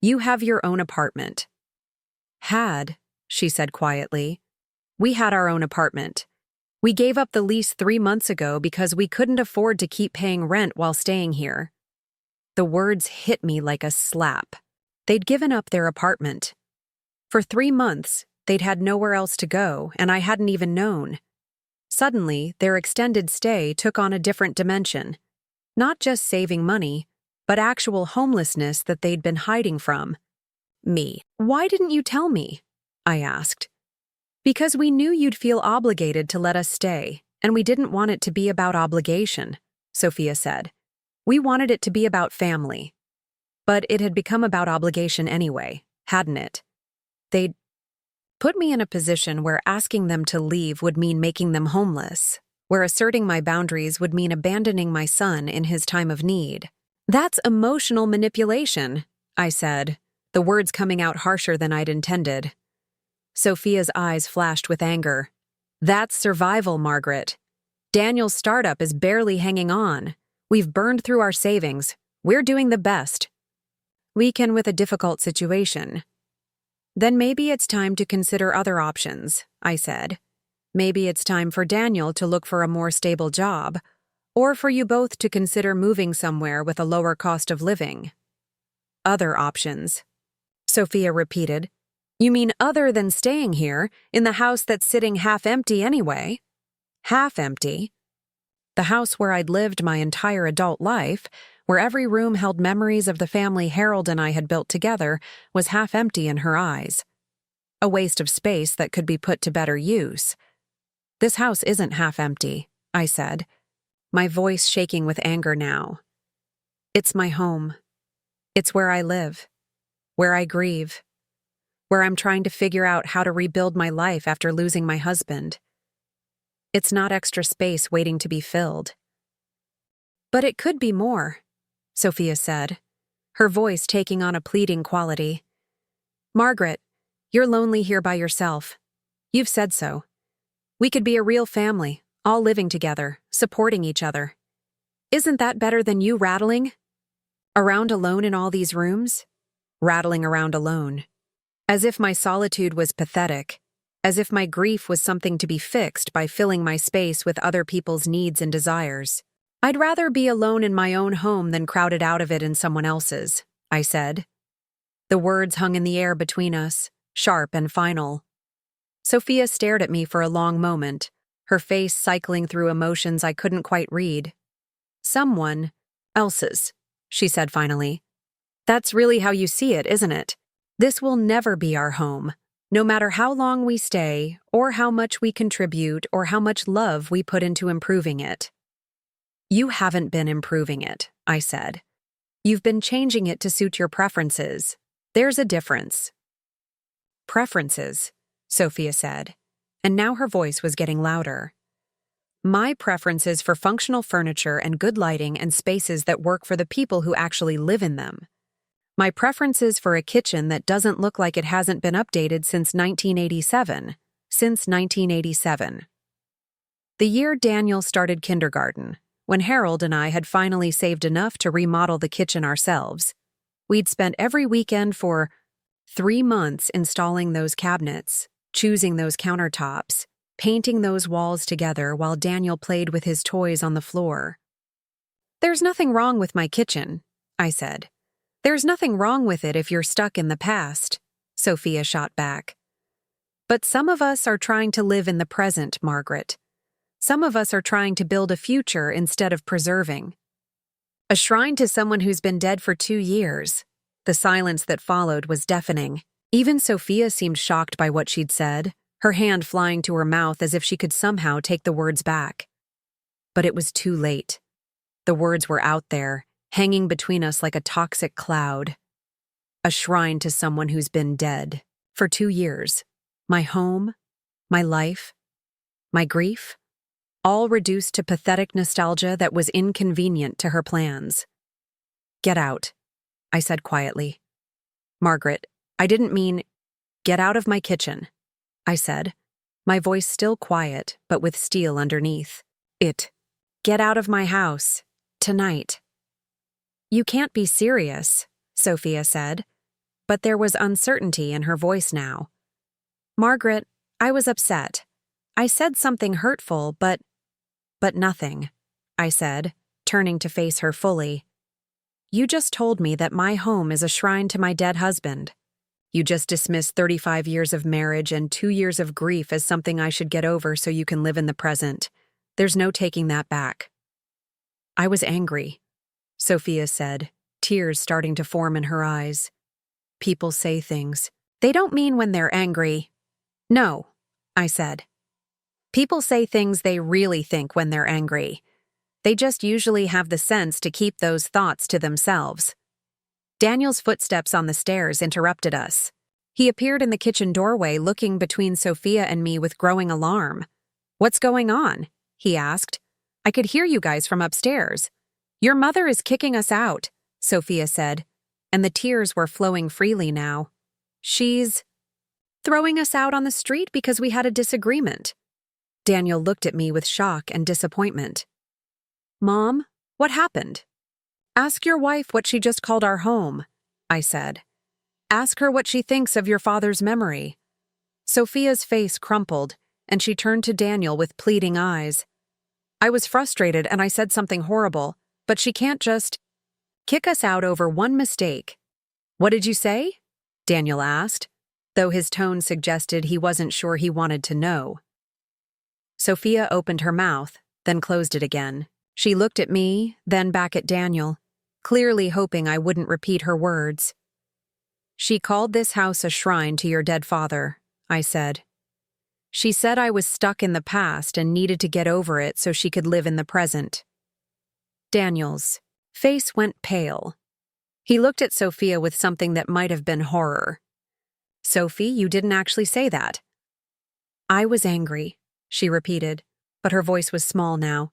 You have your own apartment." "Had," she said quietly. "We had our own apartment. We gave up the lease 3 months ago because we couldn't afford to keep paying rent while staying here." The words hit me like a slap. They'd given up their apartment. For 3 months, they'd had nowhere else to go, and I hadn't even known. Suddenly, their extended stay took on a different dimension. Not just saving money, but actual homelessness that they'd been hiding from. Me. "Why didn't you tell me?" I asked. "Because we knew you'd feel obligated to let us stay, and we didn't want it to be about obligation," Sophia said. "We wanted it to be about family." But it had become about obligation anyway, hadn't it? Put me in a position where asking them to leave would mean making them homeless, where asserting my boundaries would mean abandoning my son in his time of need. That's emotional manipulation, I said, the words coming out harsher than I'd intended. Sophia's eyes flashed with anger. That's survival, Margaret. Daniel's startup is barely hanging on. We've burned through our savings. We're doing the best we can with a difficult situation. Then maybe it's time to consider other options, I said. Maybe it's time for Daniel to look for a more stable job, or for you both to consider moving somewhere with a lower cost of living. Other options, Sophia repeated. You mean other than staying here, in the house that's sitting half empty anyway? Half empty? The house where I'd lived my entire adult life, where every room held memories of the family Harold and I had built together, was half empty in her eyes. A waste of space that could be put to better use. This house isn't half empty, I said, my voice shaking with anger now. It's my home. It's where I live, where I grieve, where I'm trying to figure out how to rebuild my life after losing my husband. It's not extra space waiting to be filled. But it could be more, Sophia said, her voice taking on a pleading quality. Margaret, you're lonely here by yourself. You've said so. We could be a real family, all living together, supporting each other. Isn't that better than you rattling around alone in all these rooms? Rattling around alone. As if my solitude was pathetic. As if my grief was something to be fixed by filling my space with other people's needs and desires. I'd rather be alone in my own home than crowded out of it in someone else's, I said. The words hung in the air between us, sharp and final. Sophia stared at me for a long moment, her face cycling through emotions I couldn't quite read. Someone else's, she said finally. That's really how you see it, isn't it? This will never be our home. No matter how long we stay, or how much we contribute, or how much love we put into improving it. You haven't been improving it, I said. You've been changing it to suit your preferences. There's a difference. Preferences, Sophia said, and now her voice was getting louder. My preferences for functional furniture and good lighting and spaces that work for the people who actually live in them. My preferences for a kitchen that doesn't look like it hasn't been updated since 1987. Since 1987. The year Daniel started kindergarten, when Harold and I had finally saved enough to remodel the kitchen ourselves. We'd spent every weekend for 3 months installing those cabinets, choosing those countertops, painting those walls together while Daniel played with his toys on the floor. There's nothing wrong with my kitchen, I said. There's nothing wrong with it if you're stuck in the past, Sophia shot back. But some of us are trying to live in the present, Margaret. Some of us are trying to build a future instead of preserving. A shrine to someone who's been dead for 2 years. The silence that followed was deafening. Even Sophia seemed shocked by what she'd said, her hand flying to her mouth as if she could somehow take the words back. But it was too late. The words were out there, hanging between us like a toxic cloud. A shrine to someone who's been dead for 2 years. My home, my life, my grief, all reduced to pathetic nostalgia that was inconvenient to her plans. Get out, I said quietly. Margaret, I didn't mean, get out of my kitchen, I said, my voice still quiet but with steel underneath. Get out of my house, tonight. You can't be serious, Sophia said, but there was uncertainty in her voice now. Margaret, I was upset. I said something hurtful, but nothing, I said, turning to face her fully. You just told me that my home is a shrine to my dead husband. You just dismissed 35 years of marriage and 2 years of grief as something I should get over so you can live in the present. There's no taking that back. I was angry, Sophia said, tears starting to form in her eyes. People say things. They don't mean when they're angry. No, I said. People say things they really think when they're angry. They just usually have the sense to keep those thoughts to themselves. Daniel's footsteps on the stairs interrupted us. He appeared in the kitchen doorway, looking between Sophia and me with growing alarm. "What's going on?" he asked. "I could hear you guys from upstairs." "Your mother is kicking us out," Sophia said, and the tears were flowing freely now. "She's throwing us out on the street because we had a disagreement." Daniel looked at me with shock and disappointment. "Mom, what happened?" "Ask your wife what she just called our home," I said. "Ask her what she thinks of your father's memory." Sophia's face crumpled, and she turned to Daniel with pleading eyes. "I was frustrated and I said something horrible, but she can't just kick us out over one mistake." "What did you say?" Daniel asked, though his tone suggested he wasn't sure he wanted to know. Sophia opened her mouth, then closed it again. She looked at me, then back at Daniel, clearly hoping I wouldn't repeat her words. "She called this house a shrine to your dead father," I said. "She said I was stuck in the past and needed to get over it so she could live in the present." Daniel's face went pale. He looked at Sophia with something that might have been horror. "Sophie, you didn't actually say that." "I was angry," she repeated, but her voice was small now.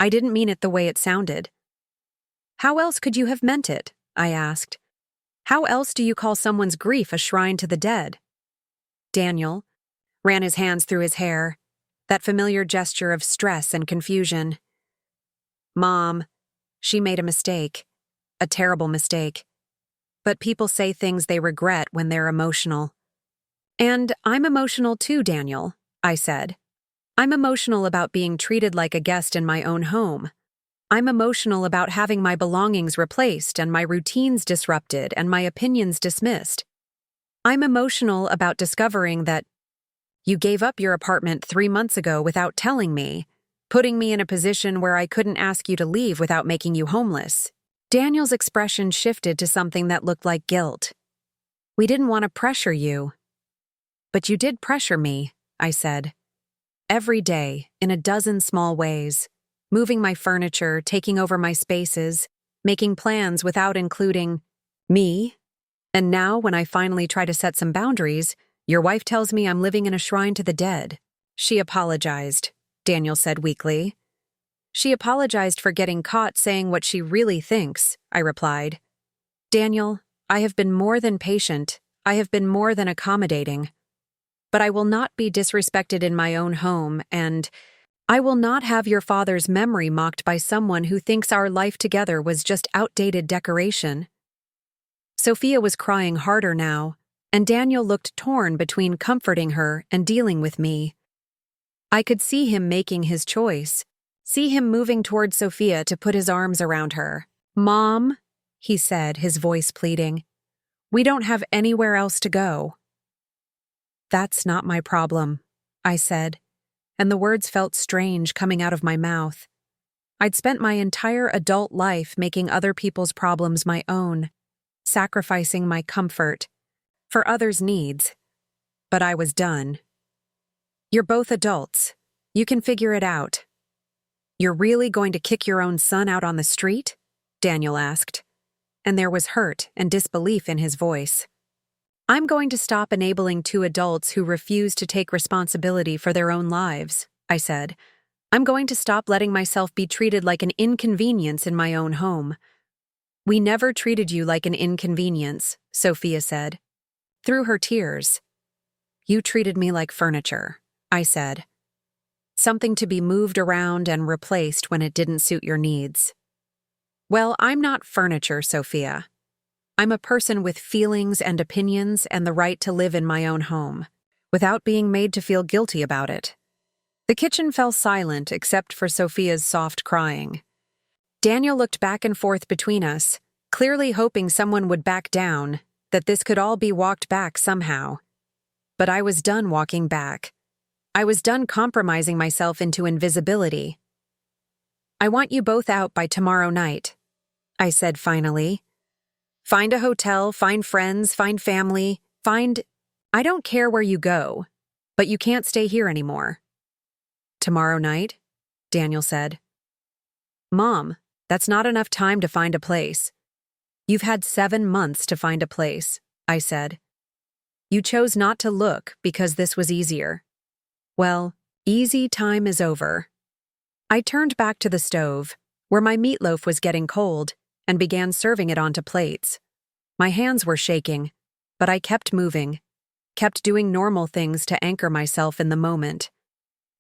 "I didn't mean it the way it sounded." "How else could you have meant it?" I asked. "How else do you call someone's grief a shrine to the dead?" Daniel ran his hands through his hair, that familiar gesture of stress and confusion. "Mom, she made a mistake, a terrible mistake. But people say things they regret when they're emotional." "And I'm emotional too, Daniel," I said. "I'm emotional about being treated like a guest in my own home. I'm emotional about having my belongings replaced and my routines disrupted and my opinions dismissed. I'm emotional about discovering that you gave up your apartment 3 months ago without telling me, putting me in a position where I couldn't ask you to leave without making you homeless." Daniel's expression shifted to something that looked like guilt. "We didn't want to pressure you." "But you did pressure me," I said. "Every day, in a dozen small ways. Moving my furniture, taking over my spaces, making plans without including me. And now, when I finally try to set some boundaries, your wife tells me I'm living in a shrine to the dead." "She apologized," Daniel said weakly. "She apologized for getting caught saying what she really thinks," I replied. "Daniel, I have been more than patient. I have been more than accommodating. But I will not be disrespected in my own home, and I will not have your father's memory mocked by someone who thinks our life together was just outdated decoration." Sophia was crying harder now, and Daniel looked torn between comforting her and dealing with me. I could see him making his choice, see him moving toward Sophia to put his arms around her. "Mom," he said, his voice pleading, "we don't have anywhere else to go." "That's not my problem," I said, and the words felt strange coming out of my mouth. I'd spent my entire adult life making other people's problems my own, sacrificing my comfort for others' needs. But I was done. "You're both adults. You can figure it out." "You're really going to kick your own son out on the street?" Daniel asked, and there was hurt and disbelief in his voice. "I'm going to stop enabling two adults who refuse to take responsibility for their own lives," I said. "I'm going to stop letting myself be treated like an inconvenience in my own home." "We never treated you like an inconvenience," Sophia said, through her tears. "You treated me like furniture," I said. "Something to be moved around and replaced when it didn't suit your needs." "Well, I'm not furniture, Sophia. I'm a person with feelings and opinions and the right to live in my own home, without being made to feel guilty about it." The kitchen fell silent except for Sophia's soft crying. Daniel looked back and forth between us, clearly hoping someone would back down, that this could all be walked back somehow. But I was done walking back. I was done compromising myself into invisibility. "I want you both out by tomorrow night," I said finally. "Find a hotel, find friends, find family, I don't care where you go, but you can't stay here anymore." "Tomorrow night?" Daniel said. "Mom, that's not enough time to find a place." "You've had 7 months to find a place," I said. You chose not to look because this was easier. Well, easy time is over. I turned back to the stove, where my meatloaf was getting cold, and began serving it onto plates. My hands were shaking, but I kept moving, kept doing normal things to anchor myself in the moment.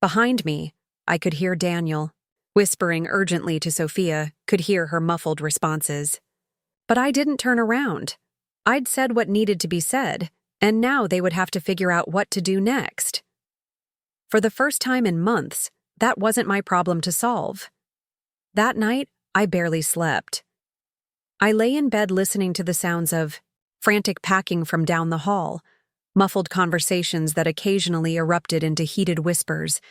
Behind me, I could hear Daniel, whispering urgently to Sophia, could hear her muffled responses. But I didn't turn around. I'd said what needed to be said, and now they would have to figure out what to do next. For the first time in months, that wasn't my problem to solve. That night, I barely slept. I lay in bed listening to the sounds of frantic packing from down the hall, muffled conversations that occasionally erupted into heated whispers,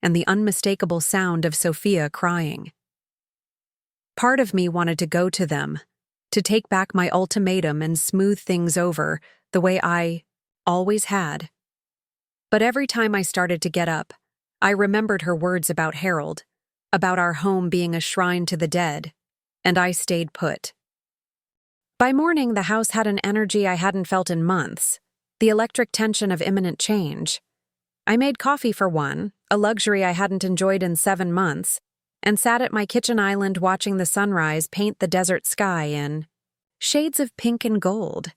and the unmistakable sound of Sophia crying. Part of me wanted to go to them, to take back my ultimatum and smooth things over the way I always had. But every time I started to get up, I remembered her words about Harold, about our home being a shrine to the dead, and I stayed put. By morning, the house had an energy I hadn't felt in months, the electric tension of imminent change. I made coffee for one, a luxury I hadn't enjoyed in 7 months, and sat at my kitchen island watching the sunrise paint the desert sky in shades of pink and gold.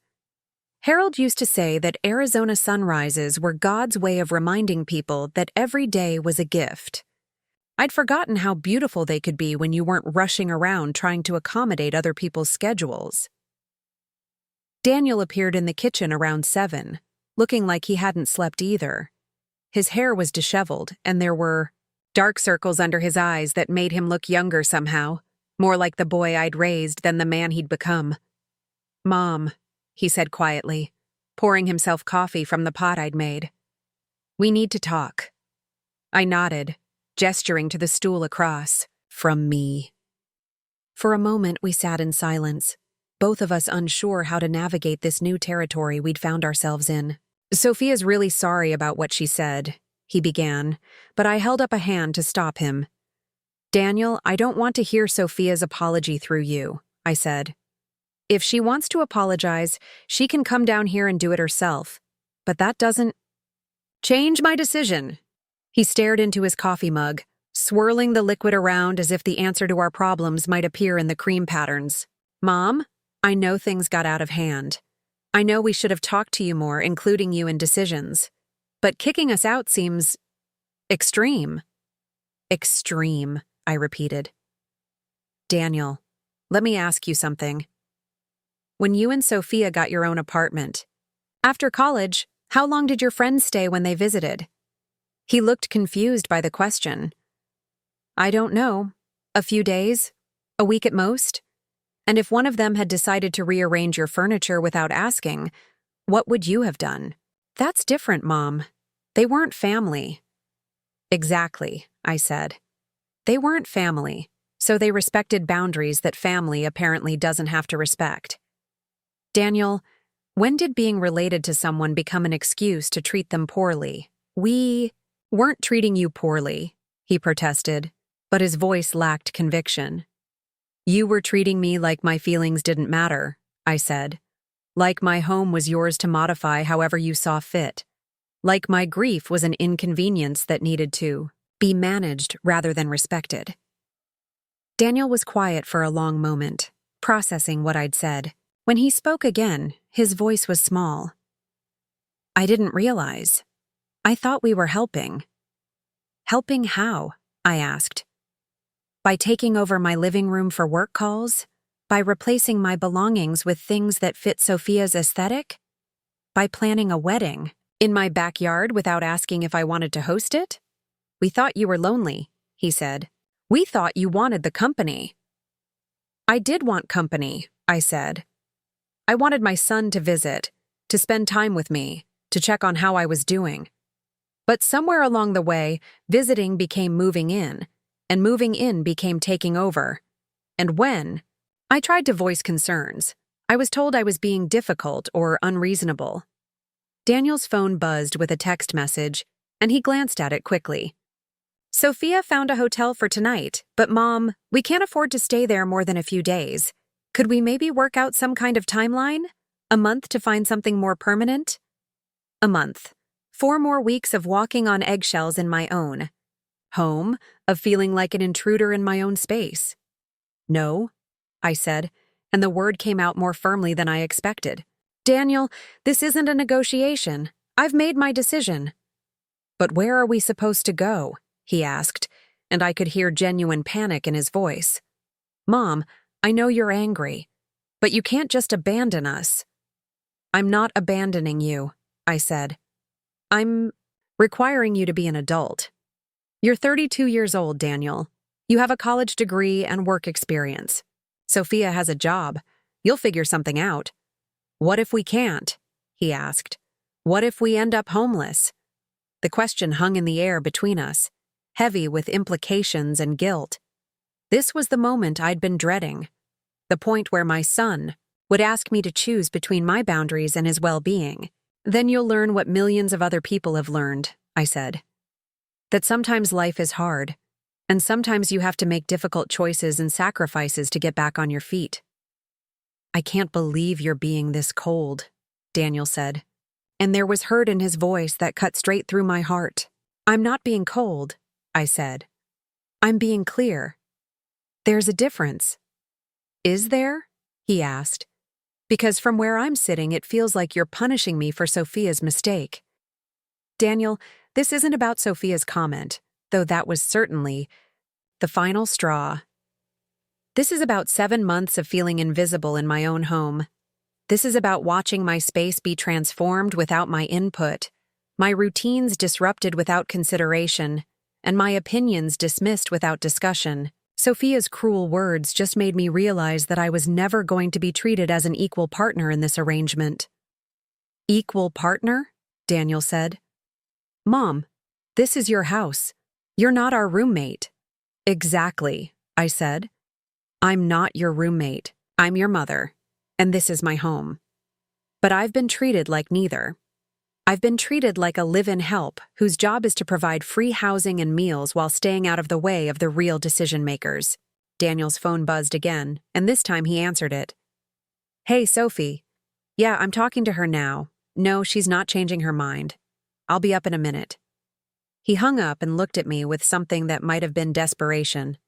Harold used to say that Arizona sunrises were God's way of reminding people that every day was a gift. I'd forgotten how beautiful they could be when you weren't rushing around trying to accommodate other people's schedules. Daniel appeared in the kitchen around 7, looking like he hadn't slept either. His hair was disheveled, and there were dark circles under his eyes that made him look younger somehow, more like the boy I'd raised than the man he'd become. "Mom," he said quietly, pouring himself coffee from the pot I'd made. "We need to talk." I nodded, gesturing to the stool across from me. For a moment, we sat in silence, both of us unsure how to navigate this new territory we'd found ourselves in. "Sophia's really sorry about what she said," he began, but I held up a hand to stop him. "Daniel, I don't want to hear Sophia's apology through you," I said. "If she wants to apologize, she can come down here and do it herself. But that doesn't change my decision." He stared into his coffee mug, swirling the liquid around as if the answer to our problems might appear in the cream patterns. "Mom, I know things got out of hand. I know we should have talked to you more, including you in decisions. But kicking us out seems extreme." "Extreme," I repeated. "Daniel, let me ask you something. When you and Sophia got your own apartment, after college, how long did your friends stay when they visited?" He looked confused by the question. "I don't know. A few days? A week at most? And if one of them had decided to rearrange your furniture without asking, what would you have done?" "That's different, Mom. They weren't family." "Exactly," I said. "They weren't family, so they respected boundaries that family apparently doesn't have to respect." "Daniel, when did being related to someone become an excuse to treat them poorly?" "We weren't treating you poorly," he protested, but his voice lacked conviction. "You were treating me like my feelings didn't matter," I said. "Like my home was yours to modify however you saw fit. Like my grief was an inconvenience that needed to be managed rather than respected." Daniel was quiet for a long moment, processing what I'd said. When he spoke again, his voice was small. "I didn't realize. I thought we were helping." "Helping how?" I asked. "By taking over my living room for work calls? By replacing my belongings with things that fit Sophia's aesthetic? By planning a wedding in my backyard without asking if I wanted to host it? We thought you were lonely," he said. "We thought you wanted the company." "I did want company," I said. "I wanted my son to visit, to spend time with me, to check on how I was doing. But somewhere along the way, visiting became moving in, and moving in became taking over. And when I tried to voice concerns, I was told I was being difficult or unreasonable." Daniel's phone buzzed with a text message, and he glanced at it quickly. "Sophia found a hotel for tonight, but Mom, we can't afford to stay there more than a few days. Could we maybe work out some kind of timeline? A month to find something more permanent?" A month. 4 more weeks of walking on eggshells in my own home, of feeling like an intruder in my own space. No, I said, and the word came out more firmly than I expected. Daniel, this isn't a negotiation. I've made my decision. But where are we supposed to go? He asked, and I could hear genuine panic in his voice. Mom, I know you're angry, but you can't just abandon us. I'm not abandoning you, I said. I'm requiring you to be an adult. You're 32 years old, Daniel. You have a college degree and work experience. Sophia has a job. You'll figure something out. What if we can't? He asked. What if we end up homeless? The question hung in the air between us, heavy with implications and guilt. This was the moment I'd been dreading, the point where my son would ask me to choose between my boundaries and his well-being. Then you'll learn what millions of other people have learned, I said. That sometimes life is hard, and sometimes you have to make difficult choices and sacrifices to get back on your feet. I can't believe you're being this cold, Daniel said, and there was hurt in his voice that cut straight through my heart. I'm not being cold, I said. I'm being clear. There's a difference. Is there? He asked. Because from where I'm sitting, it feels like you're punishing me for Sophia's mistake. Daniel, this isn't about Sophia's comment, though that was certainly the final straw. This is about 7 months of feeling invisible in my own home. This is about watching my space be transformed without my input, my routines disrupted without consideration, and my opinions dismissed without discussion. Sophia's cruel words just made me realize that I was never going to be treated as an equal partner in this arrangement. Equal partner? Daniel said. Mom, this is your house. You're not our roommate. Exactly, I said. I'm not your roommate. I'm your mother, and this is my home. But I've been treated like neither. I've been treated like a live-in help whose job is to provide free housing and meals while staying out of the way of the real decision-makers. Daniel's phone buzzed again, and this time he answered it. Hey, Sophie. Yeah, I'm talking to her now. No, she's not changing her mind. I'll be up in a minute. He hung up and looked at me with something that might have been desperation.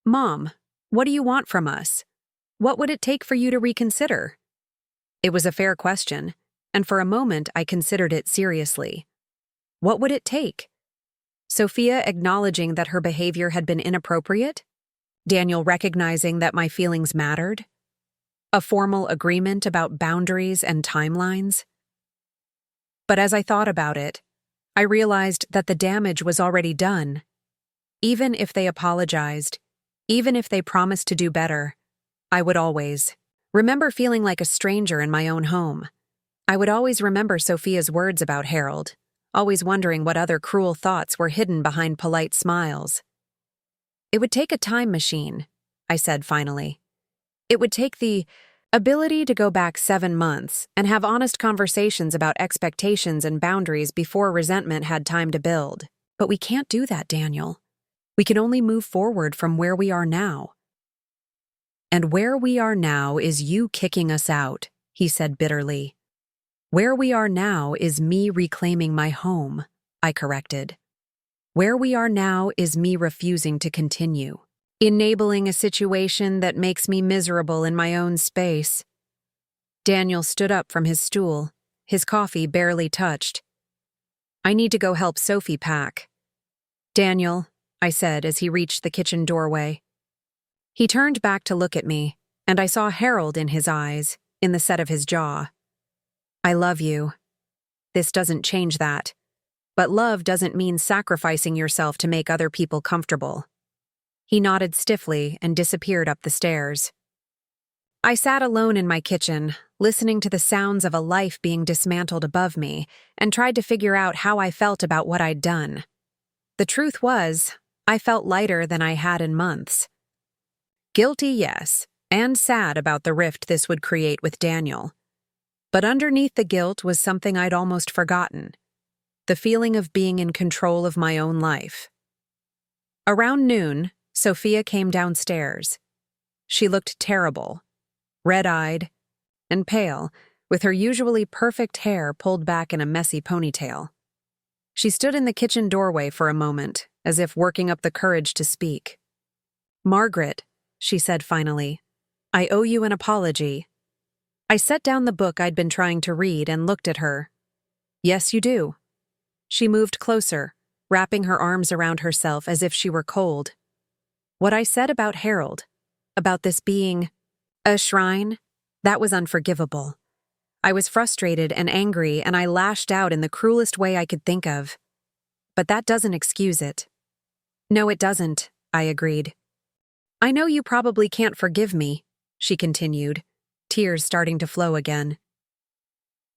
Mom, what do you want from us? What would it take for you to reconsider? It was a fair question, and for a moment I considered it seriously. What would it take? Sophia acknowledging that her behavior had been inappropriate? Daniel recognizing that my feelings mattered? A formal agreement about boundaries and timelines? But as I thought about it, I realized that the damage was already done. Even if they apologized, even if they promised to do better, I would always remember feeling like a stranger in my own home. I would always remember Sophia's words about Harold, always wondering what other cruel thoughts were hidden behind polite smiles. It would take a time machine, I said finally. It would take the ability to go back 7 months and have honest conversations about expectations and boundaries before resentment had time to build. But we can't do that, Daniel. We can only move forward from where we are now. And where we are now is you kicking us out, he said bitterly. Where we are now is me reclaiming my home, I corrected. Where we are now is me refusing to continue, enabling a situation that makes me miserable in my own space. Daniel stood up from his stool, his coffee barely touched. I need to go help Sophie pack. Daniel, I said as he reached the kitchen doorway. He turned back to look at me, and I saw Harold in his eyes, in the set of his jaw. I love you. This doesn't change that. But love doesn't mean sacrificing yourself to make other people comfortable. He nodded stiffly and disappeared up the stairs. I sat alone in my kitchen, listening to the sounds of a life being dismantled above me, and tried to figure out how I felt about what I'd done. The truth was, I felt lighter than I had in months. Guilty, yes, and sad about the rift this would create with Daniel. But underneath the guilt was something I'd almost forgotten, the feeling of being in control of my own life. Around noon, Sophia came downstairs. She looked terrible, red-eyed, and pale, with her usually perfect hair pulled back in a messy ponytail. She stood in the kitchen doorway for a moment, as if working up the courage to speak. "Margaret," she said finally, "I owe you an apology." I set down the book I'd been trying to read and looked at her. "Yes, you do." She moved closer, wrapping her arms around herself as if she were cold. "What I said about Harold, about this being a shrine, that was unforgivable. I was frustrated and angry, and I lashed out in the cruelest way I could think of. But that doesn't excuse it." "No, it doesn't," I agreed. "I know you probably can't forgive me," she continued, tears starting to flow again.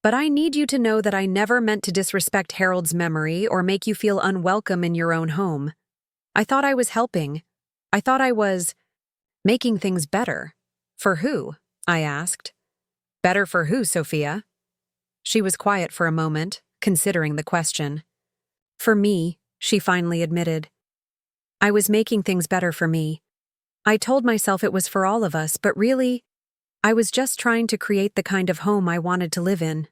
"But I need you to know that I never meant to disrespect Harold's memory or make you feel unwelcome in your own home. I thought I was helping. I thought I was making things better." "For who?" I asked. "Better for who, Sophia?" She was quiet for a moment, considering the question. "For me," she finally admitted. "I was making things better for me. I told myself it was for all of us, but really, I was just trying to create the kind of home I wanted to live in."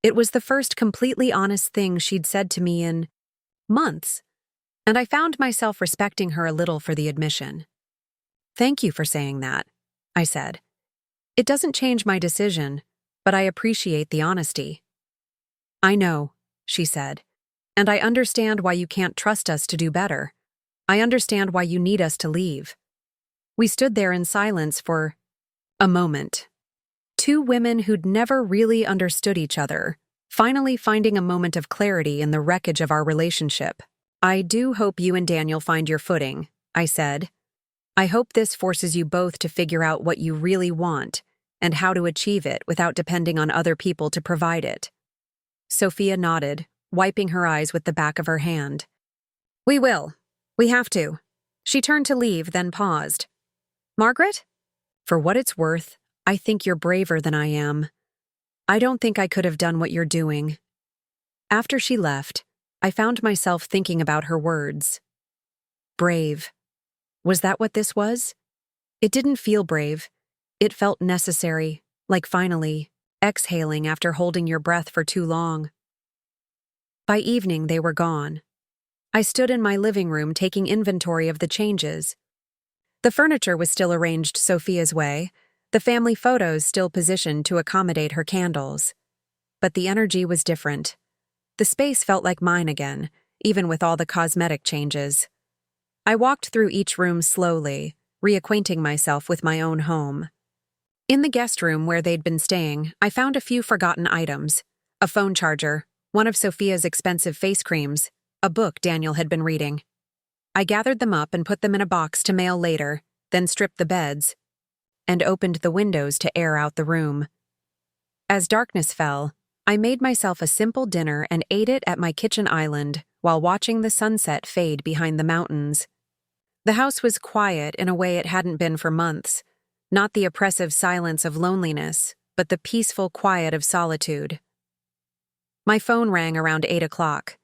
It was the first completely honest thing she'd said to me in months, and I found myself respecting her a little for the admission. "Thank you for saying that," I said. "It doesn't change my decision, but I appreciate the honesty." "I know," she said, "and I understand why you can't trust us to do better. I understand why you need us to leave." We stood there in silence for a moment. Two women who'd never really understood each other, finally finding a moment of clarity in the wreckage of our relationship. "I do hope you and Daniel find your footing," I said. "I hope this forces you both to figure out what you really want and how to achieve it without depending on other people to provide it." Sophia nodded, wiping her eyes with the back of her hand. "We will. We have to." She turned to leave, then paused. "Margaret? For what it's worth, I think you're braver than I am. I don't think I could have done what you're doing." After she left, I found myself thinking about her words. Brave. Was that what this was? It didn't feel brave. It felt necessary, like finally exhaling after holding your breath for too long. By evening, they were gone. I stood in my living room taking inventory of the changes. The furniture was still arranged Sophia's way, the family photos still positioned to accommodate her candles. But the energy was different. The space felt like mine again, even with all the cosmetic changes. I walked through each room slowly, reacquainting myself with my own home. In the guest room where they'd been staying, I found a few forgotten items: a phone charger, one of Sophia's expensive face creams, a book Daniel had been reading. I gathered them up and put them in a box to mail later, then stripped the beds and opened the windows to air out the room. As darkness fell, I made myself a simple dinner and ate it at my kitchen island while watching the sunset fade behind the mountains. The house was quiet in a way it hadn't been for months, not the oppressive silence of loneliness, but the peaceful quiet of solitude. My phone rang around 8 o'clock.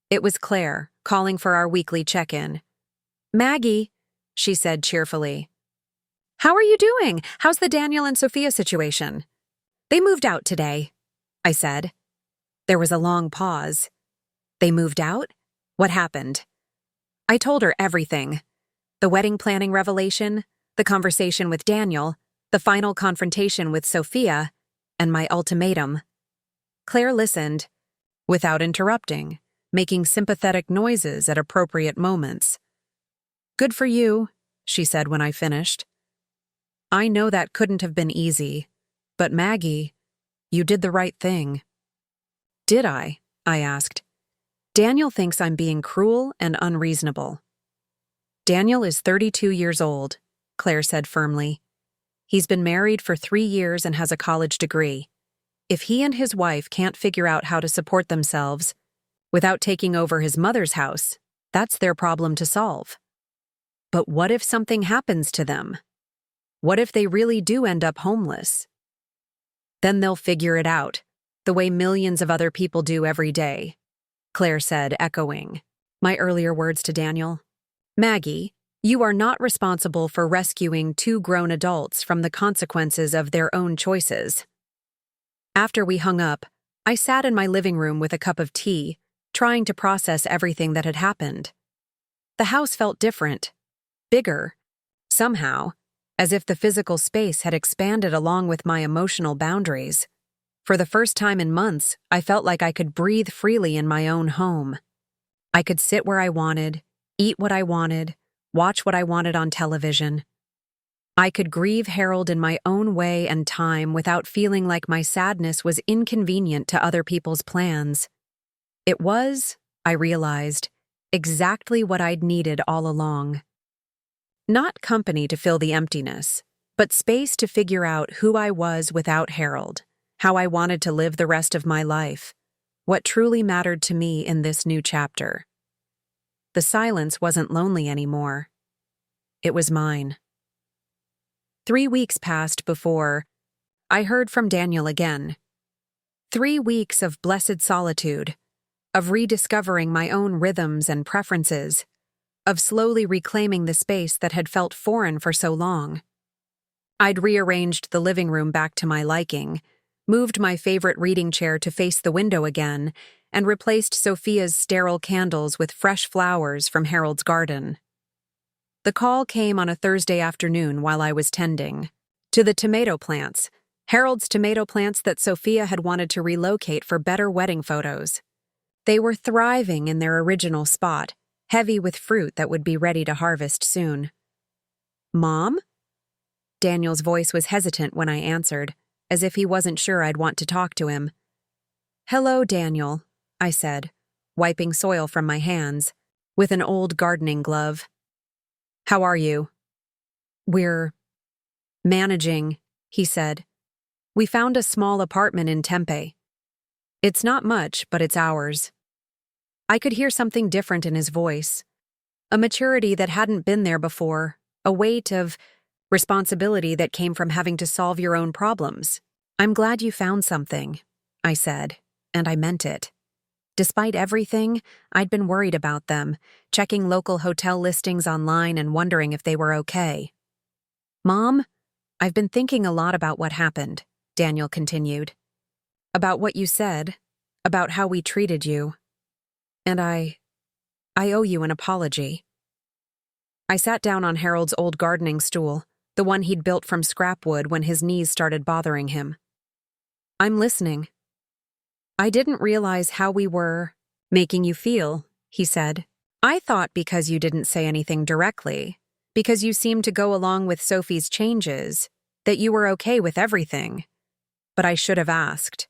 It was Claire, calling for our weekly check-in. "Maggie," she said cheerfully. "How are you doing? How's the Daniel and Sophia situation?" "They moved out today," I said. There was a long pause. "They moved out? What happened?" I told her everything. The wedding planning revelation, the conversation with Daniel, the final confrontation with Sophia, and my ultimatum. Claire listened, without interrupting, making sympathetic noises at appropriate moments. "Good for you," she said when I finished. "I know that couldn't have been easy, but Maggie, you did the right thing." "Did I?" I asked. "Daniel thinks I'm being cruel and unreasonable." "Daniel is 32 years old," Claire said firmly. "He's been married for 3 years and has a college degree. If he and his wife can't figure out how to support themselves without taking over his mother's house, that's their problem to solve. But what if something happens to them? What if they really do end up homeless? Then they'll figure it out, the way millions of other people do every day," Claire said, echoing my earlier words to Daniel. "Maggie, you are not responsible for rescuing 2 grown adults from the consequences of their own choices." After we hung up, I sat in my living room with a cup of tea, trying to process everything that had happened. The house felt different, bigger, somehow, as if the physical space had expanded along with my emotional boundaries. For the first time in months, I felt like I could breathe freely in my own home. I could sit where I wanted, eat what I wanted, watch what I wanted on television. I could grieve Harold in my own way and time without feeling like my sadness was inconvenient to other people's plans. It was, I realized, exactly what I'd needed all along. Not company to fill the emptiness, but space to figure out who I was without Harold, how I wanted to live the rest of my life, what truly mattered to me in this new chapter. The silence wasn't lonely anymore. It was mine. 3 weeks passed before I heard from Daniel again. 3 weeks of blessed solitude, of rediscovering my own rhythms and preferences, of slowly reclaiming the space that had felt foreign for so long. I'd rearranged the living room back to my liking, moved my favorite reading chair to face the window again, and replaced Sophia's sterile candles with fresh flowers from Harold's garden. The call came on a Thursday afternoon while I was tending to the tomato plants, Harold's tomato plants that Sophia had wanted to relocate for better wedding photos. They were thriving in their original spot, heavy with fruit that would be ready to harvest soon. "Mom?" Daniel's voice was hesitant when I answered, as if he wasn't sure I'd want to talk to him. "Hello, Daniel," I said, wiping soil from my hands, with an old gardening glove. "How are you?" "We're managing," he said. "We found a small apartment in Tempe. It's not much, but it's ours." I could hear something different in his voice, a maturity that hadn't been there before, a weight of responsibility that came from having to solve your own problems. "I'm glad you found something," I said, and I meant it. Despite everything, I'd been worried about them, checking local hotel listings online and wondering if they were okay. "Mom, I've been thinking a lot about what happened," Daniel continued. "About what you said, about how we treated you. And I owe you an apology." I sat down on Harold's old gardening stool, the one he'd built from scrap wood when his knees started bothering him. "I'm listening." "I didn't realize how we were making you feel," he said. "I thought because you didn't say anything directly, because you seemed to go along with Sophie's changes, that you were okay with everything. But I should have asked.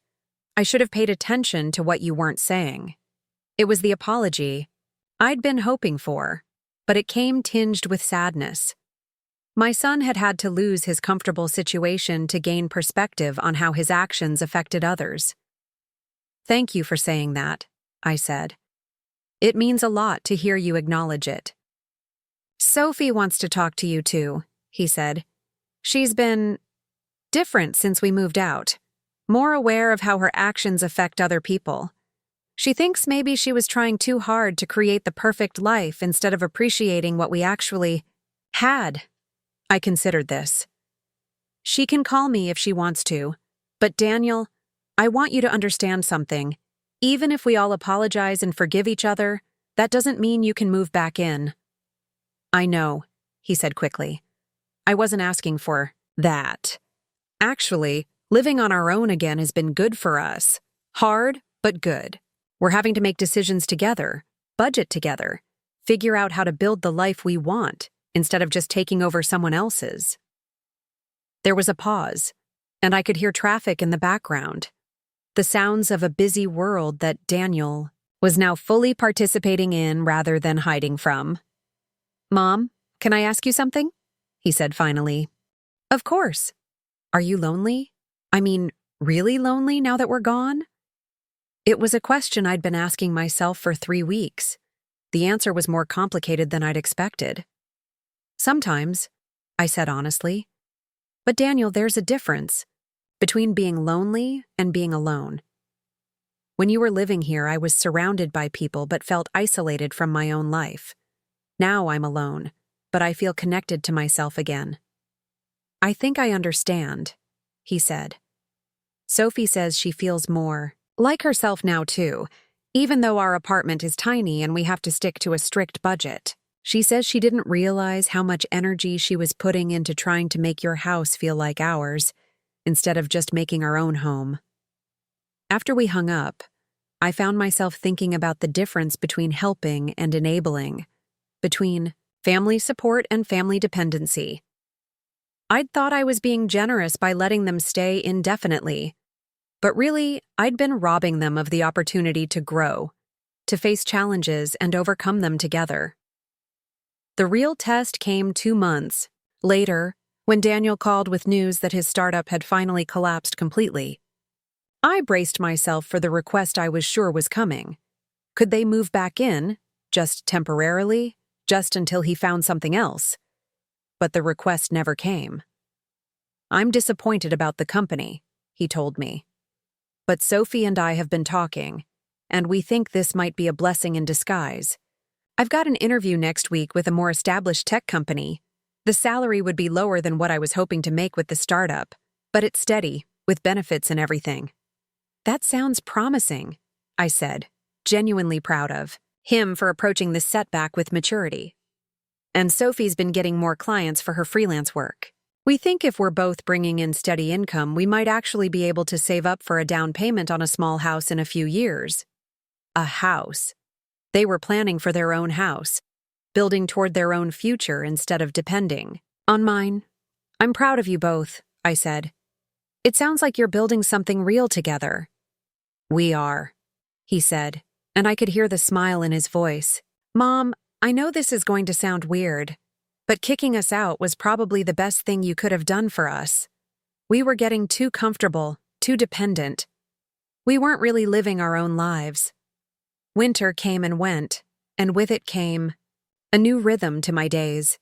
I should have paid attention to what you weren't saying. It was the apology I'd been hoping for, but it came tinged with sadness. My son had had to lose his comfortable situation to gain perspective on how his actions affected others. "Thank you for saying that," I said. "It means a lot to hear you acknowledge it." "Sophie wants to talk to you too," he said. "She's been different since we moved out, more aware of how her actions affect other people. She thinks maybe she was trying too hard to create the perfect life instead of appreciating what we actually had." I considered this. "She can call me if she wants to, but Daniel, I want you to understand something. Even if we all apologize and forgive each other, that doesn't mean you can move back in." "I know," he said quickly. "I wasn't asking for that. Actually, living on our own again has been good for us. Hard, but good. We're having to make decisions together, budget together, figure out how to build the life we want instead of just taking over someone else's." There was a pause, and I could hear traffic in the background. The sounds of a busy world that Daniel was now fully participating in rather than hiding from. "Mom, can I ask you something?" he said finally. "Of course. Are you lonely? I mean, really lonely now that we're gone?" It was a question I'd been asking myself for 3 weeks. The answer was more complicated than I'd expected. "Sometimes," I said honestly. "But Daniel, there's a difference between being lonely and being alone. When you were living here, I was surrounded by people but felt isolated from my own life. Now I'm alone, but I feel connected to myself again." "I think I understand," he said. Sophie says she feels more like herself now too, even though our apartment is tiny and we have to stick to a strict budget. She says she didn't realize how much energy she was putting into trying to make your house feel like ours, instead of just making our own home. After we hung up, I found myself thinking about the difference between helping and enabling, between family support and family dependency. I'd thought I was being generous by letting them stay indefinitely, but really, I'd been robbing them of the opportunity to grow, to face challenges and overcome them together. The real test came 2 months later, when Daniel called with news that his startup had finally collapsed completely. I braced myself for the request I was sure was coming. Could they move back in, just temporarily, just until he found something else? But the request never came. "I'm disappointed about the company," he told me. "But Sophie and I have been talking, and we think this might be a blessing in disguise. I've got an interview next week with a more established tech company. The salary would be lower than what I was hoping to make with the startup, but it's steady, with benefits and everything." "That sounds promising," I said, genuinely proud of him for approaching this setback with maturity. "And Sophie's been getting more clients for her freelance work. We think if we're both bringing in steady income, we might actually be able to save up for a down payment on a small house in a few years." A house. They were planning for their own house, building toward their own future instead of depending on mine. "I'm proud of you both," I said. "It sounds like you're building something real together." "We are," he said, and I could hear the smile in his voice. "Mom, I know this is going to sound weird, but kicking us out was probably the best thing you could have done for us. We were getting too comfortable, too dependent. We weren't really living our own lives." Winter came and went, and with it came a new rhythm to my days.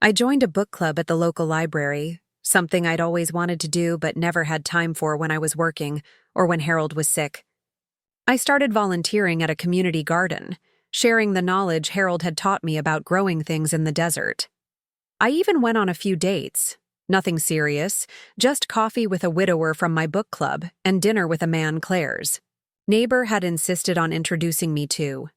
I joined a book club at the local library, something I'd always wanted to do but never had time for when I was working or when Harold was sick. I started volunteering at a community garden, sharing the knowledge Harold had taught me about growing things in the desert. I even went on a few dates, nothing serious, just coffee with a widower from my book club and dinner with a man Claire's neighbor had insisted on introducing me to.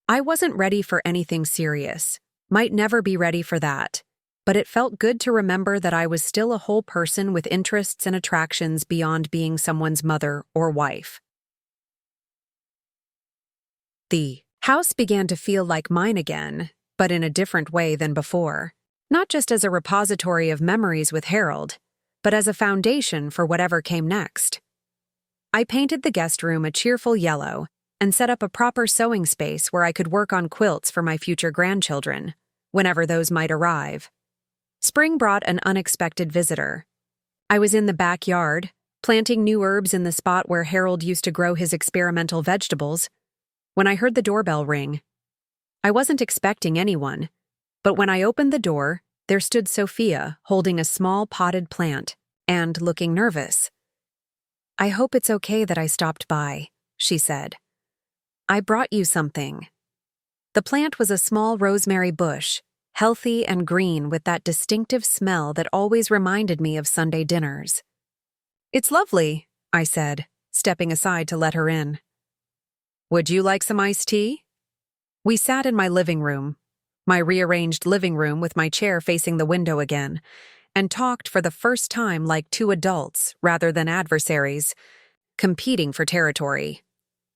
I wasn't ready for anything serious, might never be ready for that, but it felt good to remember that I was still a whole person with interests and attractions beyond being someone's mother or wife. The house began to feel like mine again, but in a different way than before, not just as a repository of memories with Harold, but as a foundation for whatever came next. I painted the guest room a cheerful yellow and set up a proper sewing space where I could work on quilts for my future grandchildren, whenever those might arrive. Spring brought an unexpected visitor. I was in the backyard, planting new herbs in the spot where Harold used to grow his experimental vegetables, when I heard the doorbell ring. I wasn't expecting anyone, but when I opened the door, there stood Sophia holding a small potted plant and looking nervous. "I hope it's okay that I stopped by," she said. "I brought you something." The plant was a small rosemary bush, healthy and green with that distinctive smell that always reminded me of Sunday dinners. "It's lovely," I said, stepping aside to let her in. "Would you like some iced tea?" We sat in my living room, my rearranged living room with my chair facing the window again, and talked for the first time like two adults rather than adversaries, competing for territory.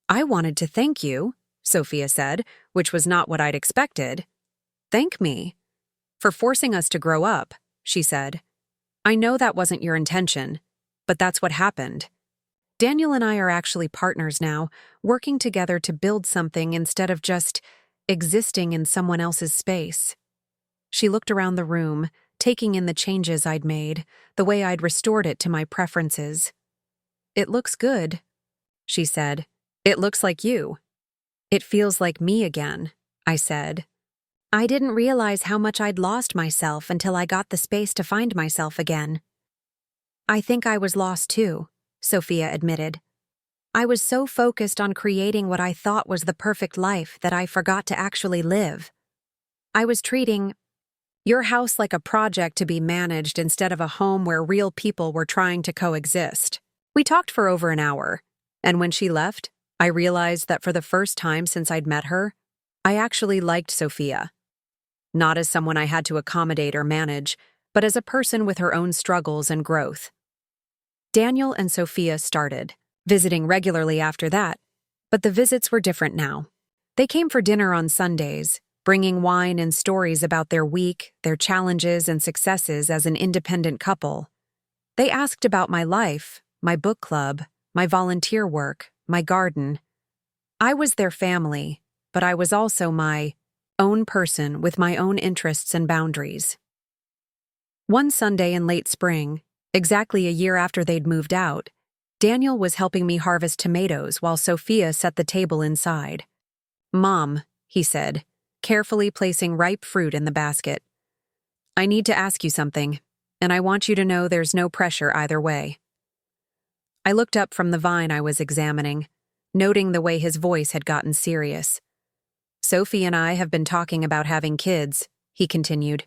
"I wanted to thank you," Sophia said, which was not what I'd expected. "Thank me?" "For forcing us to grow up," she said. "I know that wasn't your intention, but that's what happened. Daniel and I are actually partners now, working together to build something instead of just existing in someone else's space." She looked around the room, taking in the changes I'd made, the way I'd restored it to my preferences. "It looks good," she said. "It looks like you." "It feels like me again," I said. "I didn't realize how much I'd lost myself until I got the space to find myself again." "I think I was lost too," Sophia admitted. "I was so focused on creating what I thought was the perfect life that I forgot to actually live. I was treating your house like a project to be managed instead of a home where real people were trying to coexist." We talked for over an hour, and when she left, I realized that for the first time since I'd met her, I actually liked Sophia. Not as someone I had to accommodate or manage, but as a person with her own struggles and growth. Daniel and Sophia started, visiting regularly after that, but the visits were different now. They came for dinner on Sundays, bringing wine and stories about their week, their challenges and successes as an independent couple. They asked about my life, my book club, my volunteer work, my garden. I was their family, but I was also my own person with my own interests and boundaries. One Sunday in late spring, exactly a year after they'd moved out, Daniel was helping me harvest tomatoes while Sophia set the table inside. "Mom," he said, carefully placing ripe fruit in the basket. "I need to ask you something, and I want you to know there's no pressure either way." I looked up from the vine I was examining, noting the way his voice had gotten serious. "Sophie and I have been talking about having kids," he continued.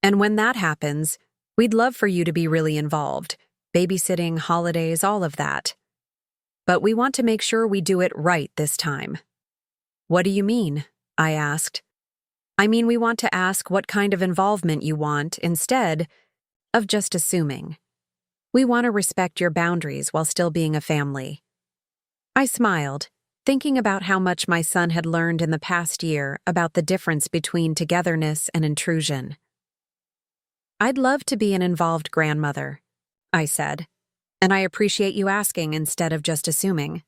"And when that happens, we'd love for you to be really involved. Babysitting, holidays, all of that. But we want to make sure we do it right this time." "What do you mean?" I asked. "I mean, we want to ask what kind of involvement you want instead of just assuming. We want to respect your boundaries while still being a family." I smiled, thinking about how much my son had learned in the past year about the difference between togetherness and intrusion. "I'd love to be an involved grandmother," I said, "and I appreciate you asking instead of just assuming.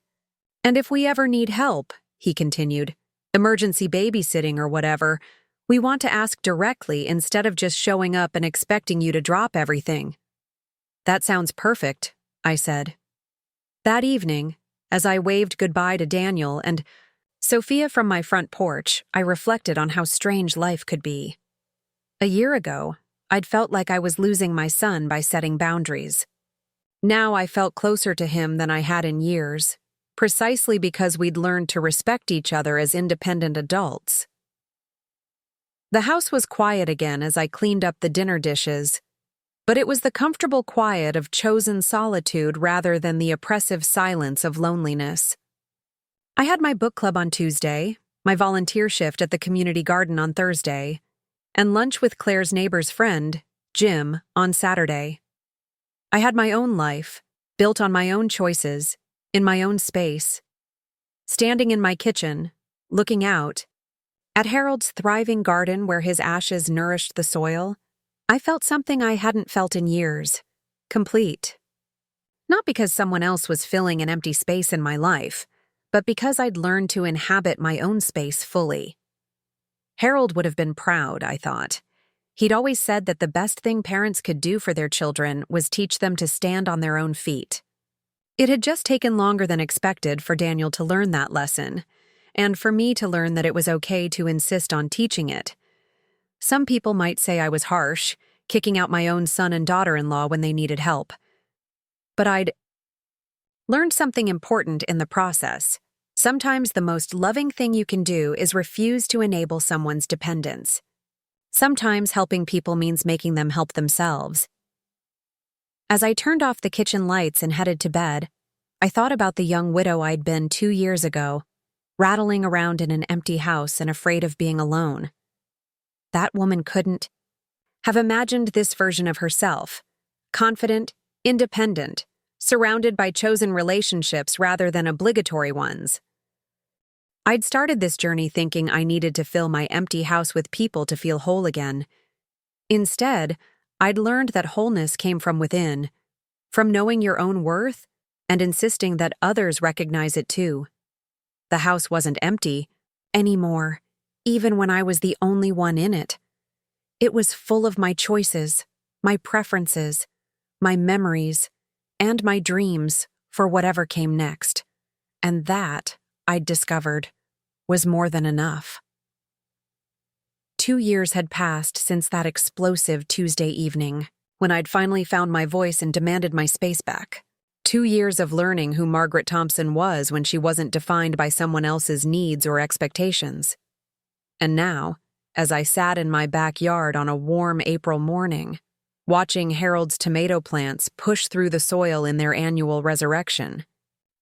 And if we ever need help," he continued, "emergency babysitting or whatever, we want to ask directly instead of just showing up and expecting you to drop everything." "That sounds perfect," I said. That evening, as I waved goodbye to Daniel and Sophia from my front porch, I reflected on how strange life could be. A year ago, I'd felt like I was losing my son by setting boundaries. Now I felt closer to him than I had in years, precisely because we'd learned to respect each other as independent adults. The house was quiet again as I cleaned up the dinner dishes, but it was the comfortable quiet of chosen solitude rather than the oppressive silence of loneliness. I had my book club on Tuesday, my volunteer shift at the community garden on Thursday, and lunch with Claire's neighbor's friend, Jim, on Saturday. I had my own life, built on my own choices, in my own space. Standing in my kitchen, looking out, at Harold's thriving garden where his ashes nourished the soil, I felt something I hadn't felt in years, complete. Not because someone else was filling an empty space in my life, but because I'd learned to inhabit my own space fully. Harold would have been proud, I thought. He'd always said that the best thing parents could do for their children was teach them to stand on their own feet. It had just taken longer than expected for Daniel to learn that lesson, and for me to learn that it was okay to insist on teaching it. Some people might say I was harsh, kicking out my own son and daughter-in-law when they needed help. But I'd learned something important in the process. Sometimes the most loving thing you can do is refuse to enable someone's dependence. Sometimes helping people means making them help themselves. As I turned off the kitchen lights and headed to bed, I thought about the young widow I'd been 2 years ago, rattling around in an empty house and afraid of being alone. That woman couldn't have imagined this version of herself, confident, independent, surrounded by chosen relationships rather than obligatory ones. I'd started this journey thinking I needed to fill my empty house with people to feel whole again. Instead, I'd learned that wholeness came from within, from knowing your own worth and insisting that others recognize it too. The house wasn't empty anymore, even when I was the only one in it. It was full of my choices, my preferences, my memories, and my dreams for whatever came next. And that, I'd discovered, was more than enough. 2 years had passed since that explosive Tuesday evening, when I'd finally found my voice and demanded my space back. 2 years of learning who Margaret Thompson was when she wasn't defined by someone else's needs or expectations. And now, as I sat in my backyard on a warm April morning, watching Harold's tomato plants push through the soil in their annual resurrection.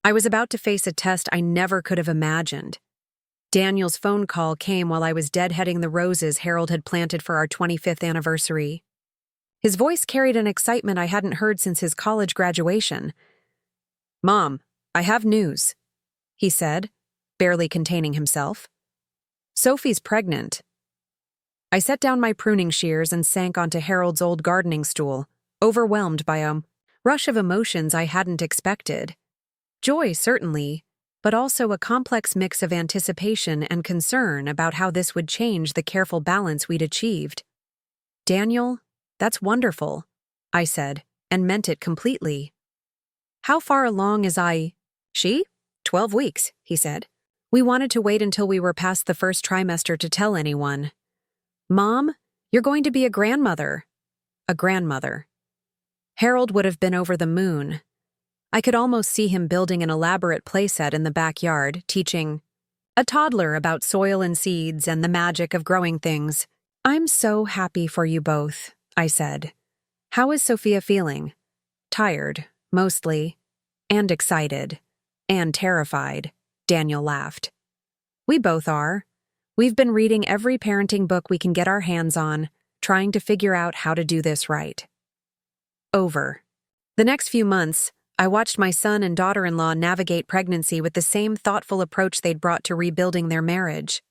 I was about to face a test I never could have imagined. Daniel's phone call came while I was deadheading the roses Harold had planted for our 25th anniversary. His voice carried an excitement I hadn't heard since his college graduation. "Mom, I have news," he said, barely containing himself. "Sophie's pregnant." I set down my pruning shears and sank onto Harold's old gardening stool, overwhelmed by a rush of emotions I hadn't expected. Joy, certainly, but also a complex mix of anticipation and concern about how this would change the careful balance we'd achieved. "Daniel, that's wonderful," I said, and meant it completely. "How far along is she?" 12 weeks, he said. "We wanted to wait until we were past the first trimester to tell anyone." "Mom, you're going to be a grandmother." A grandmother. Harold would have been over the moon. I could almost see him building an elaborate playset in the backyard, teaching a toddler about soil and seeds and the magic of growing things. "I'm so happy for you both," I said. "How is Sophia feeling?" "Tired, mostly, and excited, and terrified," Daniel laughed. "We both are. We've been reading every parenting book we can get our hands on, trying to figure out how to do this right." Over. The next few months, I watched my son and daughter-in-law navigate pregnancy with the same thoughtful approach they'd brought to rebuilding their marriage.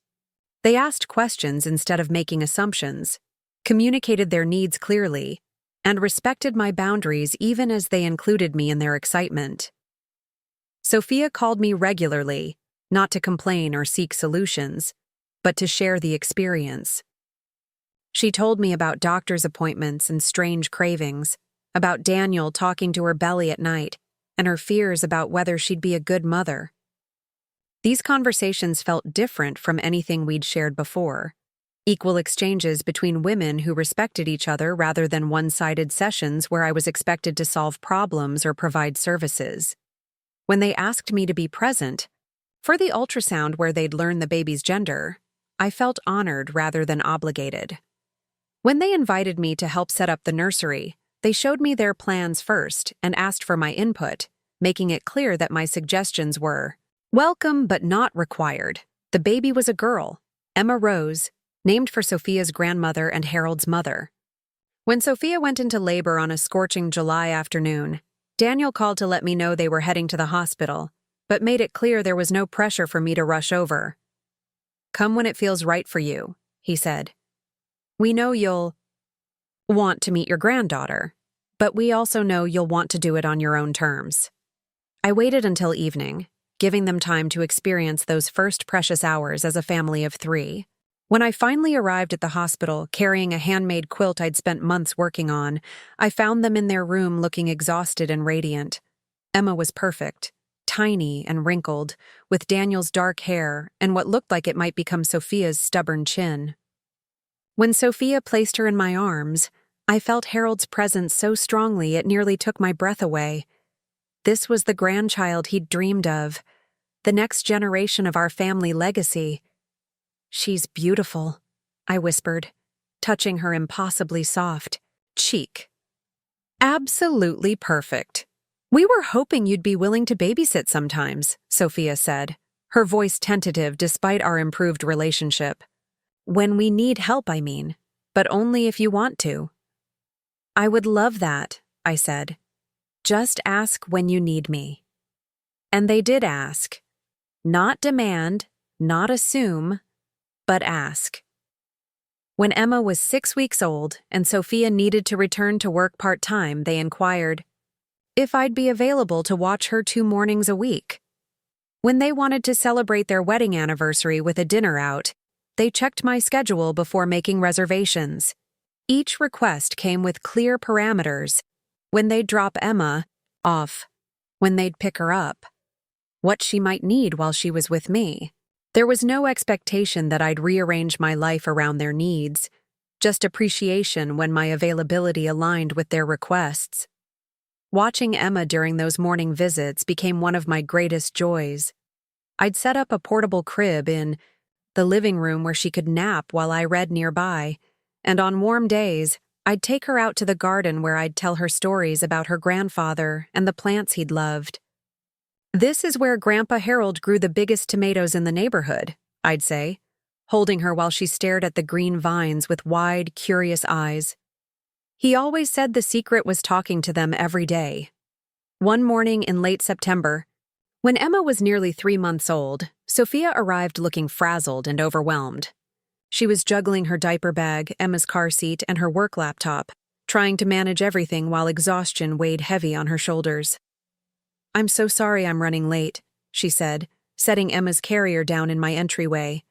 They asked questions instead of making assumptions, communicated their needs clearly, and respected my boundaries even as they included me in their excitement. Sophia called me regularly, not to complain or seek solutions, but to share the experience. She told me about doctor's appointments and strange cravings, about Daniel talking to her belly at night, and her fears about whether she'd be a good mother. These conversations felt different from anything we'd shared before, equal exchanges between women who respected each other rather than one-sided sessions where I was expected to solve problems or provide services. When they asked me to be present, for the ultrasound where they'd learn the baby's gender, I felt honored rather than obligated. When they invited me to help set up the nursery, they showed me their plans first and asked for my input, making it clear that my suggestions were welcome but not required. The baby was a girl, Emma Rose, named for Sophia's grandmother and Harold's mother. When Sophia went into labor on a scorching July afternoon, Daniel called to let me know they were heading to the hospital, but made it clear there was no pressure for me to rush over. "Come when it feels right for you," he said. "We know you'll want to meet your granddaughter, but we also know you'll want to do it on your own terms." I waited until evening, giving them time to experience those first precious hours as a family of 3. When I finally arrived at the hospital, carrying a handmade quilt I'd spent months working on, I found them in their room looking exhausted and radiant. Emma was perfect, tiny and wrinkled, with Daniel's dark hair and what looked like it might become Sophia's stubborn chin. When Sophia placed her in my arms, I felt Harold's presence so strongly it nearly took my breath away. This was the grandchild he'd dreamed of, the next generation of our family legacy. "She's beautiful," I whispered, touching her impossibly soft cheek. "Absolutely perfect. We were hoping you'd be willing to babysit sometimes," Sophia said, her voice tentative despite our improved relationship. "When we need help, I mean, but only if you want to." "I would love that," I said. "Just ask when you need me." And they did ask. Not demand, not assume, but ask. When Emma was 6 weeks old and Sophia needed to return to work part-time, they inquired if I'd be available to watch her 2 mornings a week. When they wanted to celebrate their wedding anniversary with a dinner out, they checked my schedule before making reservations. Each request came with clear parameters: when they'd drop Emma off, when they'd pick her up, what she might need while she was with me. There was no expectation that I'd rearrange my life around their needs, just appreciation when my availability aligned with their requests. Watching Emma during those morning visits became one of my greatest joys. I'd set up a portable crib in the living room where she could nap while I read nearby, and on warm days, I'd take her out to the garden where I'd tell her stories about her grandfather and the plants he'd loved. "This is where Grandpa Harold grew the biggest tomatoes in the neighborhood," I'd say, holding her while she stared at the green vines with wide, curious eyes. He always said the secret was talking to them every day. One morning in late September, when Emma was nearly 3 months old, Sophia arrived looking frazzled and overwhelmed. She was juggling her diaper bag, Emma's car seat, and her work laptop, trying to manage everything while exhaustion weighed heavy on her shoulders. "I'm so sorry I'm running late," she said, setting Emma's carrier down in my entryway.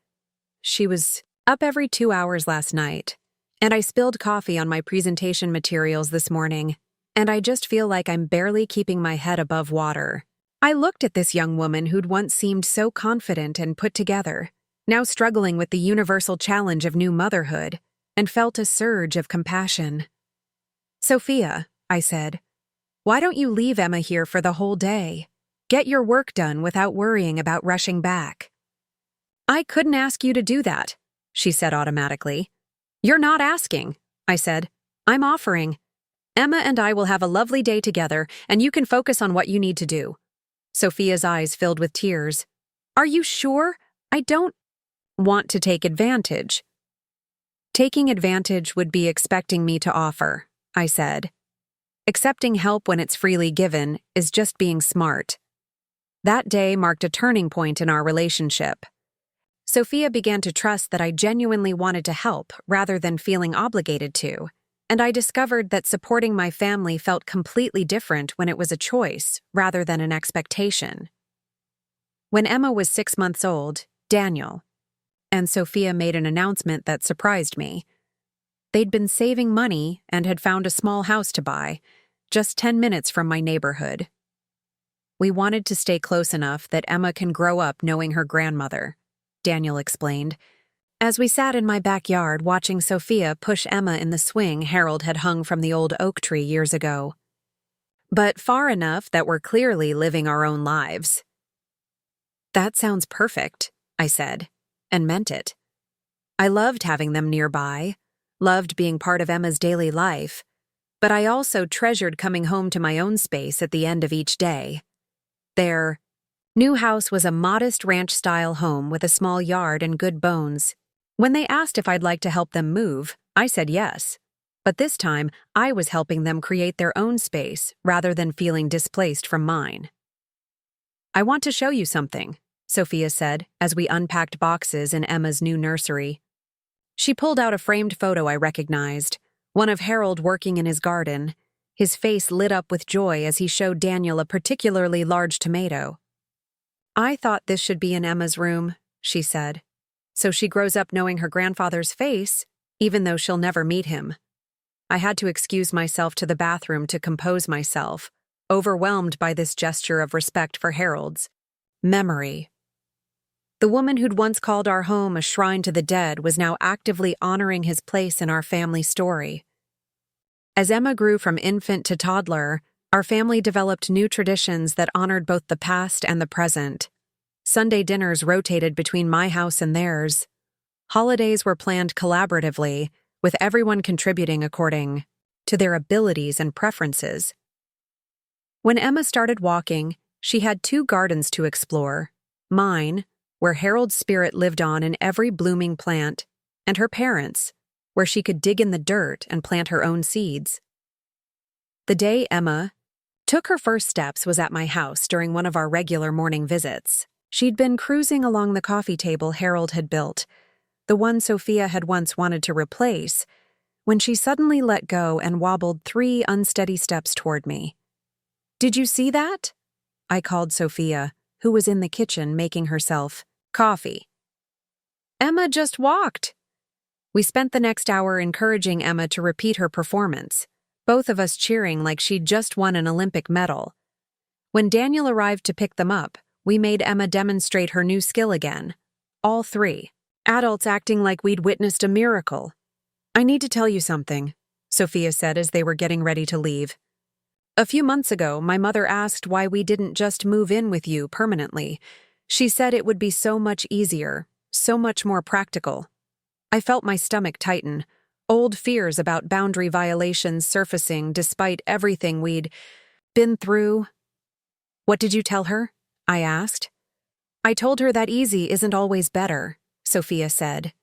She was up every 2 hours last night, and I spilled coffee on my presentation materials this morning, and I just feel like I'm barely keeping my head above water. I looked at this young woman who'd once seemed so confident and put together, now struggling with the universal challenge of new motherhood, and felt a surge of compassion. "Sophia," I said, "why don't you leave Emma here for the whole day? Get your work done without worrying about rushing back." "I couldn't ask you to do that," she said automatically. "You're not asking," I said. "I'm offering. Emma and I will have a lovely day together, and you can focus on what you need to do." Sophia's eyes filled with tears. "Are you sure? I don't want to take advantage." "Taking advantage would be expecting me to offer," I said. "Accepting help when it's freely given is just being smart." That day marked a turning point in our relationship. Sophia began to trust that I genuinely wanted to help rather than feeling obligated to, and I discovered that supporting my family felt completely different when it was a choice rather than an expectation. When Emma was 6 months old, Daniel and Sophia made an announcement that surprised me. They'd been saving money and had found a small house to buy, just 10 minutes from my neighborhood. "We wanted to stay close enough that Emma can grow up knowing her grandmother," Daniel explained, as we sat in my backyard watching Sophia push Emma in the swing Harold had hung from the old oak tree years ago. "But far enough that we're clearly living our own lives." "That sounds perfect," I said, and meant it. I loved having them nearby, loved being part of Emma's daily life, but I also treasured coming home to my own space at the end of each day. Their new house was a modest ranch-style home with a small yard and good bones. When they asked if I'd like to help them move, I said yes. But this time, I was helping them create their own space rather than feeling displaced from mine. "I want to show you something," Sophia said as we unpacked boxes in Emma's new nursery. She pulled out a framed photo I recognized, one of Harold working in his garden. His face lit up with joy as he showed Daniel a particularly large tomato. "I thought this should be in Emma's room," she said. "So she grows up knowing her grandfather's face, even though she'll never meet him." I had to excuse myself to the bathroom to compose myself, overwhelmed by this gesture of respect for Harold's memory. The woman who'd once called our home a shrine to the dead was now actively honoring his place in our family story. As Emma grew from infant to toddler, our family developed new traditions that honored both the past and the present. Sunday dinners rotated between my house and theirs. Holidays were planned collaboratively, with everyone contributing according to their abilities and preferences. When Emma started walking, she had 2 gardens to explore: mine, where Harold's spirit lived on in every blooming plant, and her parents', where she could dig in the dirt and plant her own seeds. The day Emma took her first steps was at my house during one of our regular morning visits. She'd been cruising along the coffee table Harold had built, the one Sophia had once wanted to replace, when she suddenly let go and wobbled 3 unsteady steps toward me. "Did you see that?" I called Sophia, who was in the kitchen making herself coffee. "Emma just walked." We spent the next hour encouraging Emma to repeat her performance, both of us cheering like she'd just won an Olympic medal. When Daniel arrived to pick them up, we made Emma demonstrate her new skill again. All 3, adults acting like we'd witnessed a miracle. "I need to tell you something," Sophia said as they were getting ready to leave. "A few months ago, my mother asked why we didn't just move in with you permanently. She said it would be so much easier, so much more practical." I felt my stomach tighten, old fears about boundary violations surfacing despite everything we'd been through. "What did you tell her?" I asked. "I told her that easy isn't always better," Sophia said.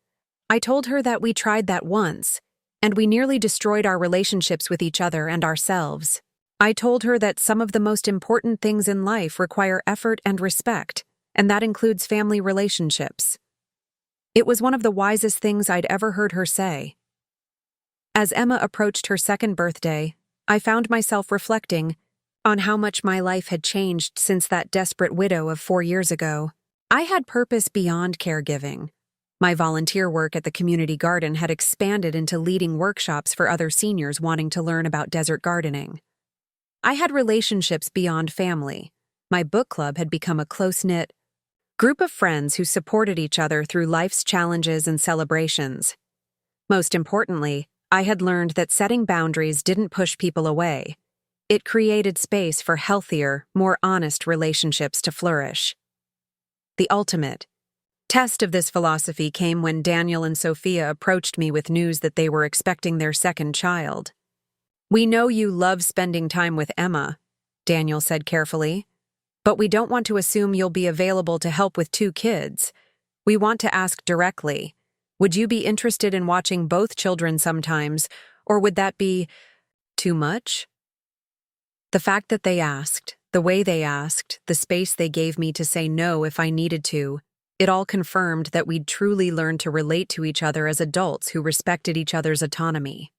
"I told her that we tried that once, and we nearly destroyed our relationships with each other and ourselves. I told her that some of the most important things in life require effort and respect, and that includes family relationships." It was one of the wisest things I'd ever heard her say. As Emma approached her second birthday, I found myself reflecting on how much my life had changed since that desperate widow of 4 years ago. I had purpose beyond caregiving. My volunteer work at the community garden had expanded into leading workshops for other seniors wanting to learn about desert gardening. I had relationships beyond family. My book club had become a close-knit group of friends who supported each other through life's challenges and celebrations. Most importantly, I had learned that setting boundaries didn't push people away. It created space for healthier, more honest relationships to flourish. The ultimate test of this philosophy came when Daniel and Sophia approached me with news that they were expecting their second child. "We know you love spending time with Emma," Daniel said carefully, "but we don't want to assume you'll be available to help with 2 kids. We want to ask directly, would you be interested in watching both children sometimes, or would that be too much?" The fact that they asked, the way they asked, the space they gave me to say no if I needed to, it all confirmed that we'd truly learned to relate to each other as adults who respected each other's autonomy.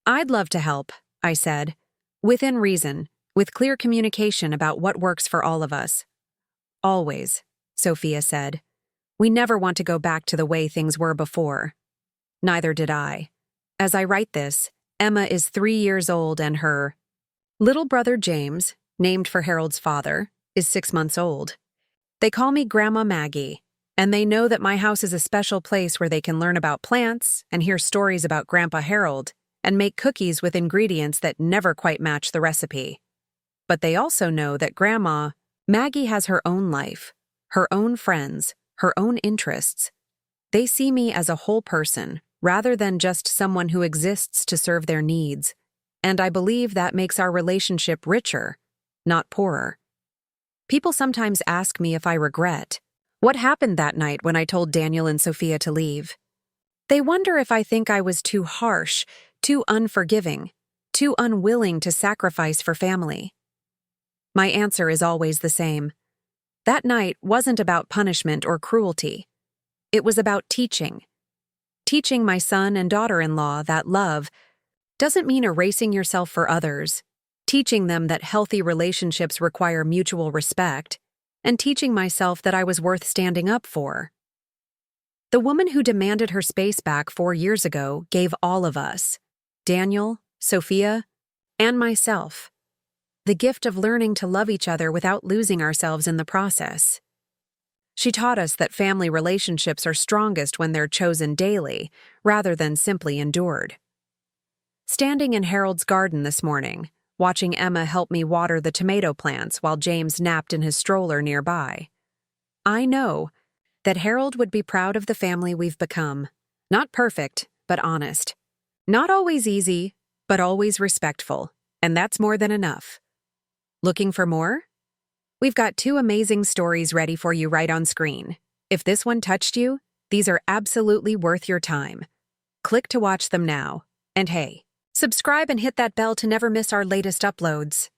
"I'd love to help," I said, "within reason, with clear communication about what works for all of us." "Always," Sophia said. "We never want to go back to the way things were before." Neither did I. As I write this, Emma is 3 years old and her little brother James, named for Harold's father, is 6 months old. They call me Grandma Maggie, and they know that my house is a special place where they can learn about plants and hear stories about Grandpa Harold and make cookies with ingredients that never quite match the recipe. But they also know that Grandma Maggie has her own life, her own friends, her own interests. They see me as a whole person, rather than just someone who exists to serve their needs, and I believe that makes our relationship richer, not poorer. People sometimes ask me if I regret what happened that night when I told Daniel and Sophia to leave. They wonder if I think I was too harsh, too unforgiving, too unwilling to sacrifice for family. My answer is always the same. That night wasn't about punishment or cruelty. It was about teaching. Teaching my son and daughter-in-law that love doesn't mean erasing yourself for others, teaching them that healthy relationships require mutual respect, and teaching myself that I was worth standing up for. The woman who demanded her space back 4 years ago gave all of us, Daniel, Sophia, and myself, the gift of learning to love each other without losing ourselves in the process. She taught us that family relationships are strongest when they're chosen daily, rather than simply endured. Standing in Harold's garden this morning, watching Emma help me water the tomato plants while James napped in his stroller nearby, I know that Harold would be proud of the family we've become. Not perfect, but honest. Not always easy, but always respectful, and that's more than enough. Looking for more? We've got 2 amazing stories ready for you right on screen. If this one touched you, these are absolutely worth your time. Click to watch them now. And hey, subscribe and hit that bell to never miss our latest uploads.